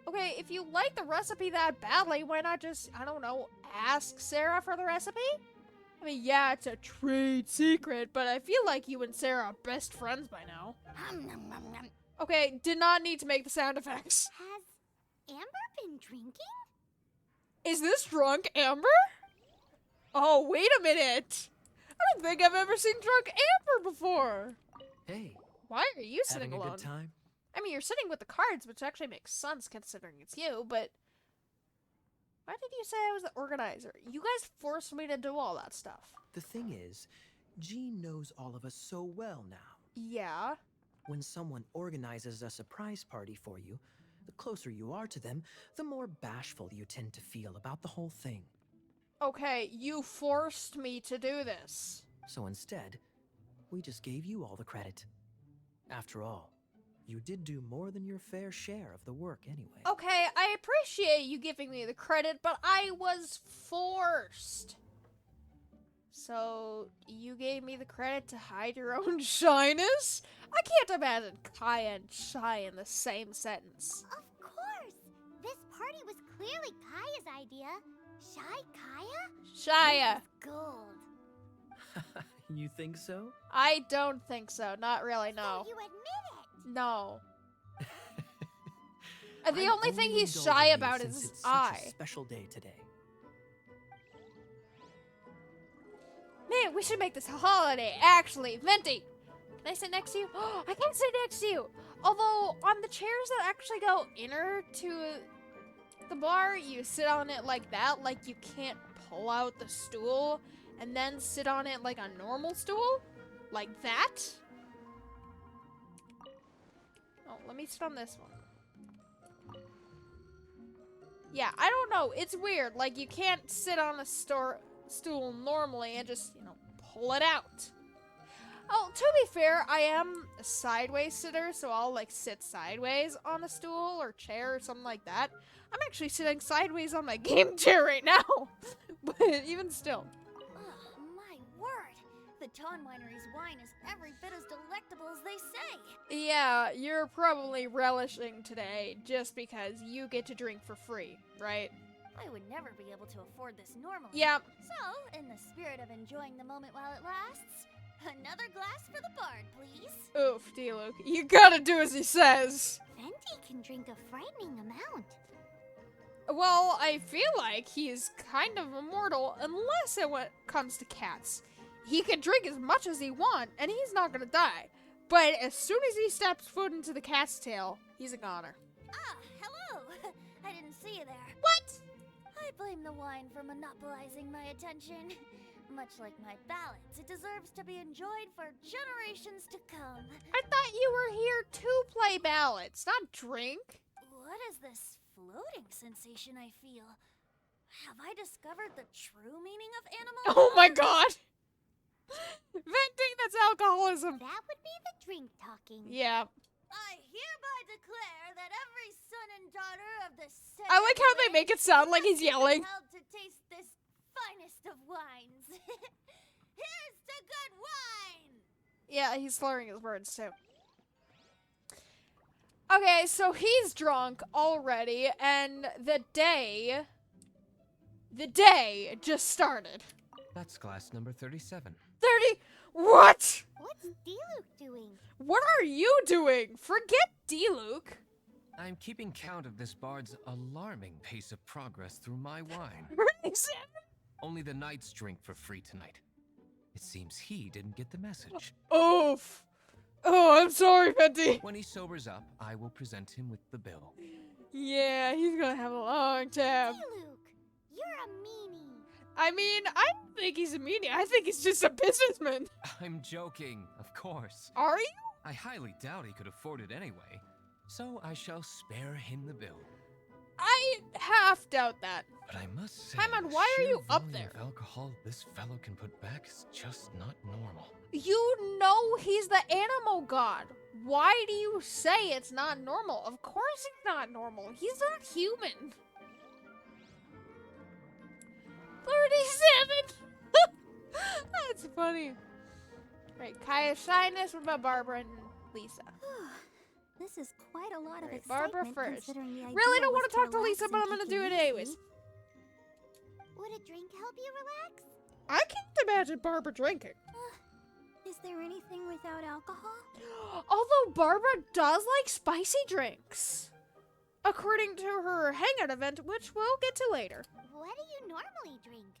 Okay, if you like the recipe that badly, why not just, I don't know, ask Sarah for the recipe? I mean, yeah, it's a trade secret, but I feel like you and Sarah are best friends by now. Okay, did not need to make the sound effects. Has Amber been drinking? Is this drunk Amber? Oh, wait a minute. I don't think I've ever seen drunk Amber before. Hey, Why are you sitting having a alone? good time? I mean, you're sitting with the cards, which actually makes sense considering it's you, but why did you say I was the organizer? You guys forced me to do all that stuff. The thing is, Jean knows all of us so well now. Yeah. When someone organizes a surprise party for you, the closer you are to them, the more bashful you tend to feel about the whole thing. Okay, you forced me to do this. So instead, we just gave you all the credit. After all, you did do more than your fair share of the work anyway. Okay, I appreciate you giving me the credit, but I was forced. So, you gave me the credit to hide your own shyness? I can't imagine Kaya and Shy in the same sentence. Of course! This party was clearly Kaya's idea. Shy Kaya? Shia. Gold. You think so? I don't think so. Not really, no. So you admit it? No. And the I'm only thing he's indulging shy you about since is his it's such eye. a special day today. Man, we should make this a holiday. Actually, Venti, can I sit next to you? I can't sit next to you. Although, on the chairs that actually go inner to the bar, you sit on it like that, like you can't pull out the stool and then sit on it like a normal stool. Like that. Oh, let me sit on this one. Yeah, I don't know. It's weird. Like, you can't sit on a stool normally and just, you know, pull it out. Oh, to be fair, I am a sideways sitter, so I'll, like, sit sideways on a stool or chair or something like that. I'm actually sitting sideways on my game chair right now. But even still. Oh, my word. The Ton Winery's wine is every bit as delectable as they say. Yeah, you're probably relishing today just because you get to drink for free, right? I would never be able to afford this normally. Yep. So, in the spirit of enjoying the moment while it lasts, another glass for the bard, please. Oof, D-Luke. You gotta do as he says. Venti can drink a frightening amount. Well, I feel like he's kind of immortal unless it comes to cats. he can drink as much as he wants, and he's not gonna die. But as soon as he steps foot into the cat's tail, he's a goner. Ah, hello! I didn't see you there. What? I blame the wine for monopolizing my attention. Much like my ballads, it deserves to be enjoyed for generations to come. I thought you were here to play ballads, not drink. What is this floating sensation I feel? Have I discovered the true meaning of animal? Oh my god! Venting, that's alcoholism. That would be the drink talking. Yeah. I hereby declare that every son and daughter of the I like how they make it sound like he's yelling. compelled to taste this finest of wines. Here's to good wine! Yeah, he's slurring his words too. Okay, so he's drunk already, and the day just started. That's class number 37. 30? What? What's D-Luke doing? What are you doing? Forget D-Luke. I'm keeping count of this bard's alarming pace of progress through my wine. Only the knights drink for free tonight. It seems he didn't get the message. Oof. Oh, I'm sorry, Fenty. When he sobers up, I will present him with the bill. Yeah, he's gonna have a long time. D-Luke, you're a meanie. I mean, I don't think he's a meanie. I think he's just a businessman. I'm joking, of course. Are you? I highly doubt he could afford it anyway, so I shall spare him the bill. I half doubt that. But I must say, Paimon, why are sheer you up volume there? of alcohol this fellow can put back is just not normal. You know he's the animal god. Why do you say it's not normal? Of course it's not normal. He's not human. 37! That's funny. Right, Kaya Shyness. What about Barbara and Lisa? This is quite a lot of Alright, Barbara excitement first. considering the idea Really don't was want to talk to relax Lisa, and but I'm gonna take do it easy. anyways. Would a drink help you relax? I can't imagine Barbara drinking. Is there anything without alcohol? Although Barbara does like spicy drinks. According to her hangout event, which we'll get to later. What do you normally drink?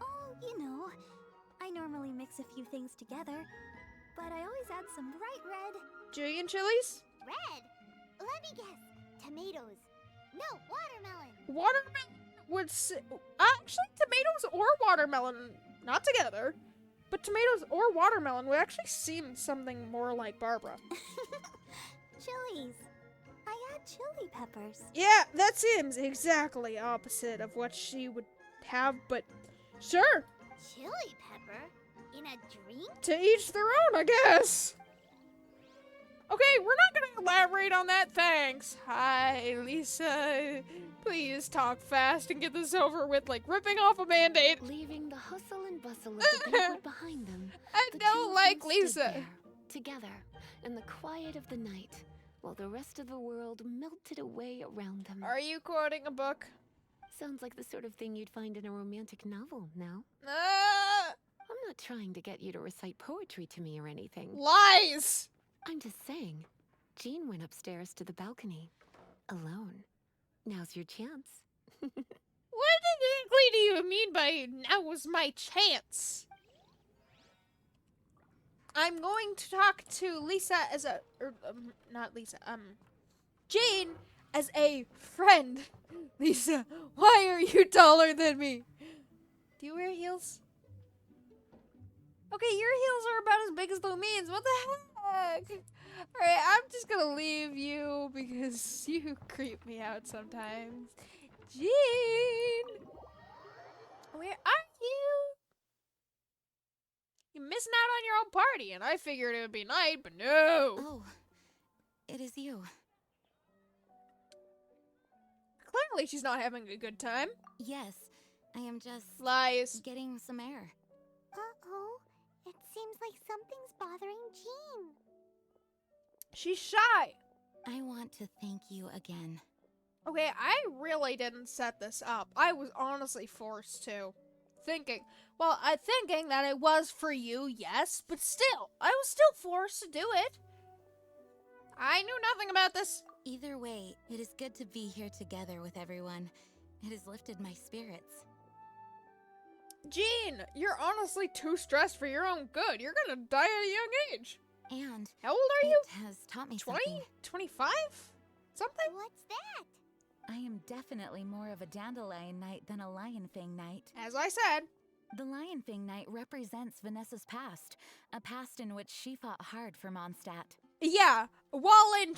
Oh, you know, I normally mix a few things together, but I always add some bright red. Julian chilies? Red? Let me guess. Tomatoes. No, watermelon. Watermelon would actually tomatoes or watermelon, not together, but tomatoes or watermelon would actually seem something more like Barbara. Chilies. I add chili peppers. Yeah, that seems exactly opposite of what she would have, but sure. Chili pepper? In a drink? To each their own, I guess. Okay, we're not gonna elaborate on that, thanks. Hi, Lisa. Please talk fast and get this over with, like ripping off a Band-Aid. Leaving the hustle and bustle of the banquet behind them, I the don't two like of them stood Lisa. there, together, in the quiet of the night, while the rest of the world melted away around them. Are you quoting a book? Sounds like the sort of thing you'd find in a romantic novel, now. I'm not trying to get you to recite poetry to me or anything. Lies! I'm just saying, Jean went upstairs to the balcony, alone. Now's your chance. What exactly do you mean by now was my chance? I'm going to talk to Lisa as a, not Lisa, Jane as a friend. Lisa, why are you taller than me? Do you wear heels? Okay, your heels are about as big as Lumine's. What the heck? Alright, I'm just gonna leave you because you creep me out sometimes. Jean! Where are you? You're missing out on your own party, and I figured it would be night, but no! Oh, it is you. Clearly she's not having a good time. Yes, I am just Lies. getting some air. Uh-oh. It seems like something's bothering Jean. She's shy. I want to thank you again. Okay, I really didn't set this up. I was honestly forced to. Thinking that it was for you, yes, but still, I was still forced to do it. I knew nothing about this. Either way, it is good to be here together with everyone. It has lifted my spirits. Jean, you're honestly too stressed for your own good. You're gonna die at a young age. And How old are you? it has taught me 20? something. 25? Something? What's that? I am definitely more of a Dande-Lion knight than a Lion Fang knight. As I said. The Lion Fang knight represents Vanessa's past, a past in which she fought hard for Mondstadt. Yeah, while in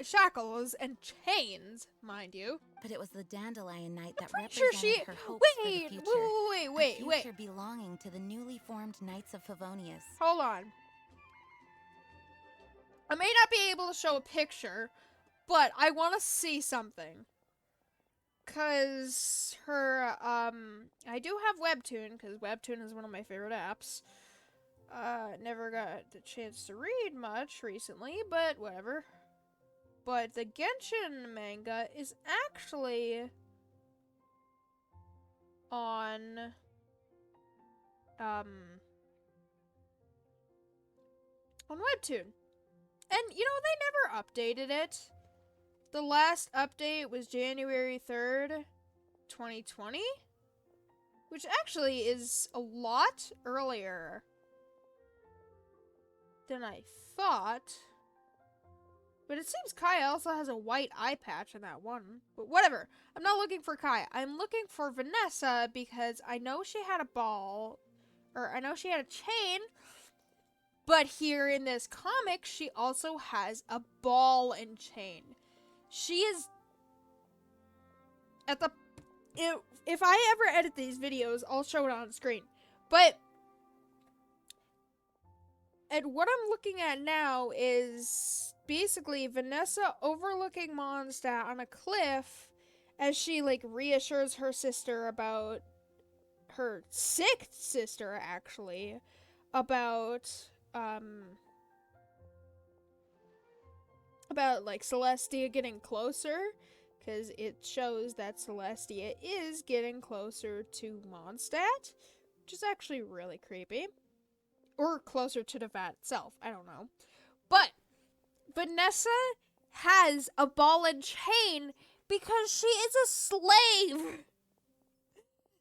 shackles and chains, mind you. But it was the Dande-Lion knight that pretty represented sure she- her hopes for the wait, future. wait, a future belonging to the newly formed Knights of Favonius. Hold on. I may not be able to show a picture, but I want to see something. Cause her, I do have Webtoon, because Webtoon is one of my favorite apps. Never got the chance to read much recently, but whatever. But the Genshin manga is actually on, on Webtoon. And, you know, they never updated it. The last update was January 3rd, 2020. Which actually is a lot earlier than I thought. But it seems Kaya also has a white eye patch in that one. But whatever. I'm not looking for Kaya. I'm looking for Vanessa because I know she had a ball. Or I know she had a chain. But here in this comic, she also has a ball and chain. She is at the... If I ever edit these videos, I'll show it on screen. But... And what I'm looking at now is basically Vanessa overlooking Mondstadt on a cliff as she, like, reassures her sister about... Her sixth sister, actually. About, like, Celestia getting closer, because it shows that Celestia is getting closer to Mondstadt, which is actually really creepy. Or closer to the vat itself, I don't know. But Vanessa has a ball and chain because she is a slave!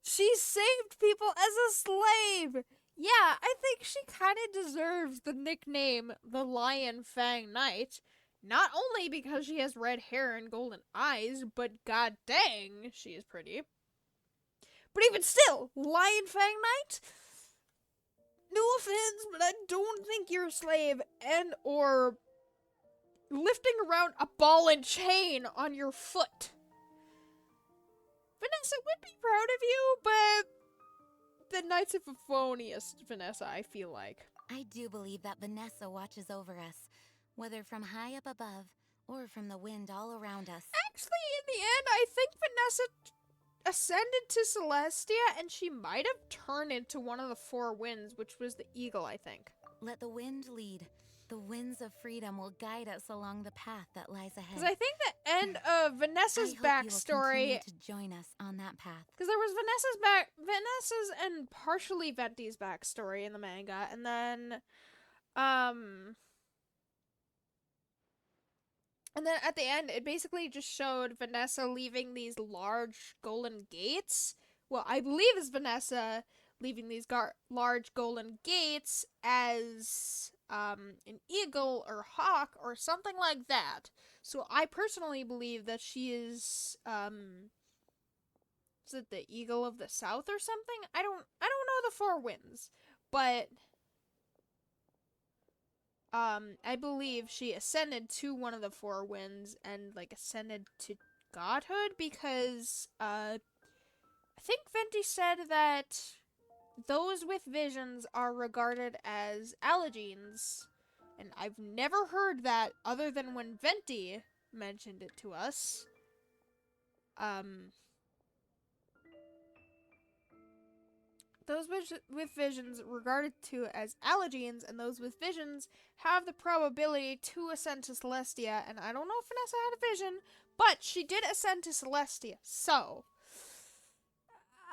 She saved people as a slave! Yeah, I think she kind of deserves the nickname the Lion Fang Knight. Not only because she has red hair and golden eyes, but god dang, she is pretty. But even still, Lion Fang Knight? No offense, but I don't think you're a slave and or lifting around a ball and chain on your foot. Vanessa would be proud of you, but the Knights of Favonius, Vanessa, I feel like. I do believe that Vanessa watches over us, whether from high up above or from the wind all around us. Actually, in the end, I think Vanessa ascended to Celestia, and she might have turned into one of the four winds, which was the eagle, I think. Let the wind lead. The winds of freedom will guide us along the path that lies ahead. Because I think the end of Vanessa's backstory. You will continue to join us on that path. Because there was Vanessa's and partially Venti's backstory in the manga, and then at the end, it basically just showed Vanessa leaving these large golden gates. Well, I believe it's Vanessa leaving these large golden gates as an eagle or hawk or something like that. So I personally believe that she is it the Eagle of the South or something? I don't know the four winds, but I believe she ascended to one of the four winds and like ascended to godhood because I think Venti said that those with visions are regarded as allergenes, and I've never heard that other than when Venti mentioned it to us. Those with visions regarded to as allergenes, and those with visions have the probability to ascend to Celestia, and I don't know if Vanessa had a vision, but she did ascend to Celestia, so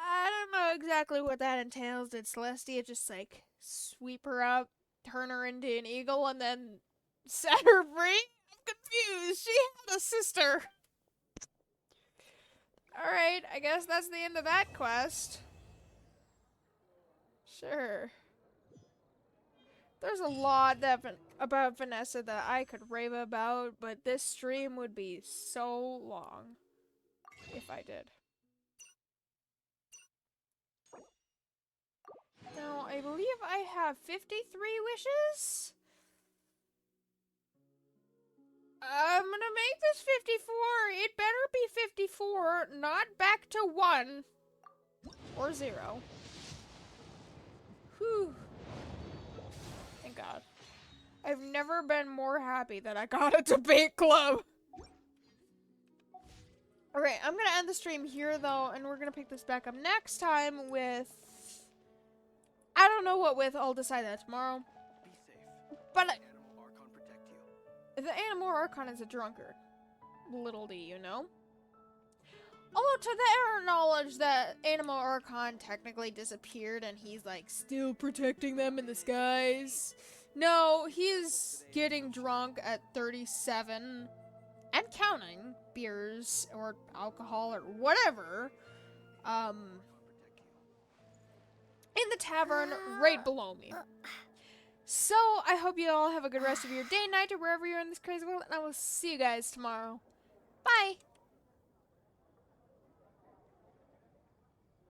I don't know exactly what that entails. Did Celestia just, like, sweep her up, turn her into an eagle, and then set her free? I'm confused. She had a sister. Alright, I guess that's the end of that quest. Sure. There's a lot about Vanessa that I could rave about, but this stream would be so long if I did. Now, I believe I have 53 wishes? I'm gonna make this 54. It better be 54, not back to 1 or 0. Whew. Thank God. I've never been more happy that I got a debate club. Alright, I'm gonna end the stream here though, and we're gonna pick this back up next time with... I don't know what with, I'll decide that tomorrow. Be safe. But The Animal Archon protect you. the Animal Archon is a drunkard. Little do you know. Although to their knowledge that Animal Archon technically disappeared and he's like still protecting them in the skies. No, he's getting drunk at 37 and counting beers or alcohol or whatever. In the tavern right below me. So, I hope you all have a good rest of your day, night, or wherever you're in this crazy world, and I will see you guys tomorrow. Bye!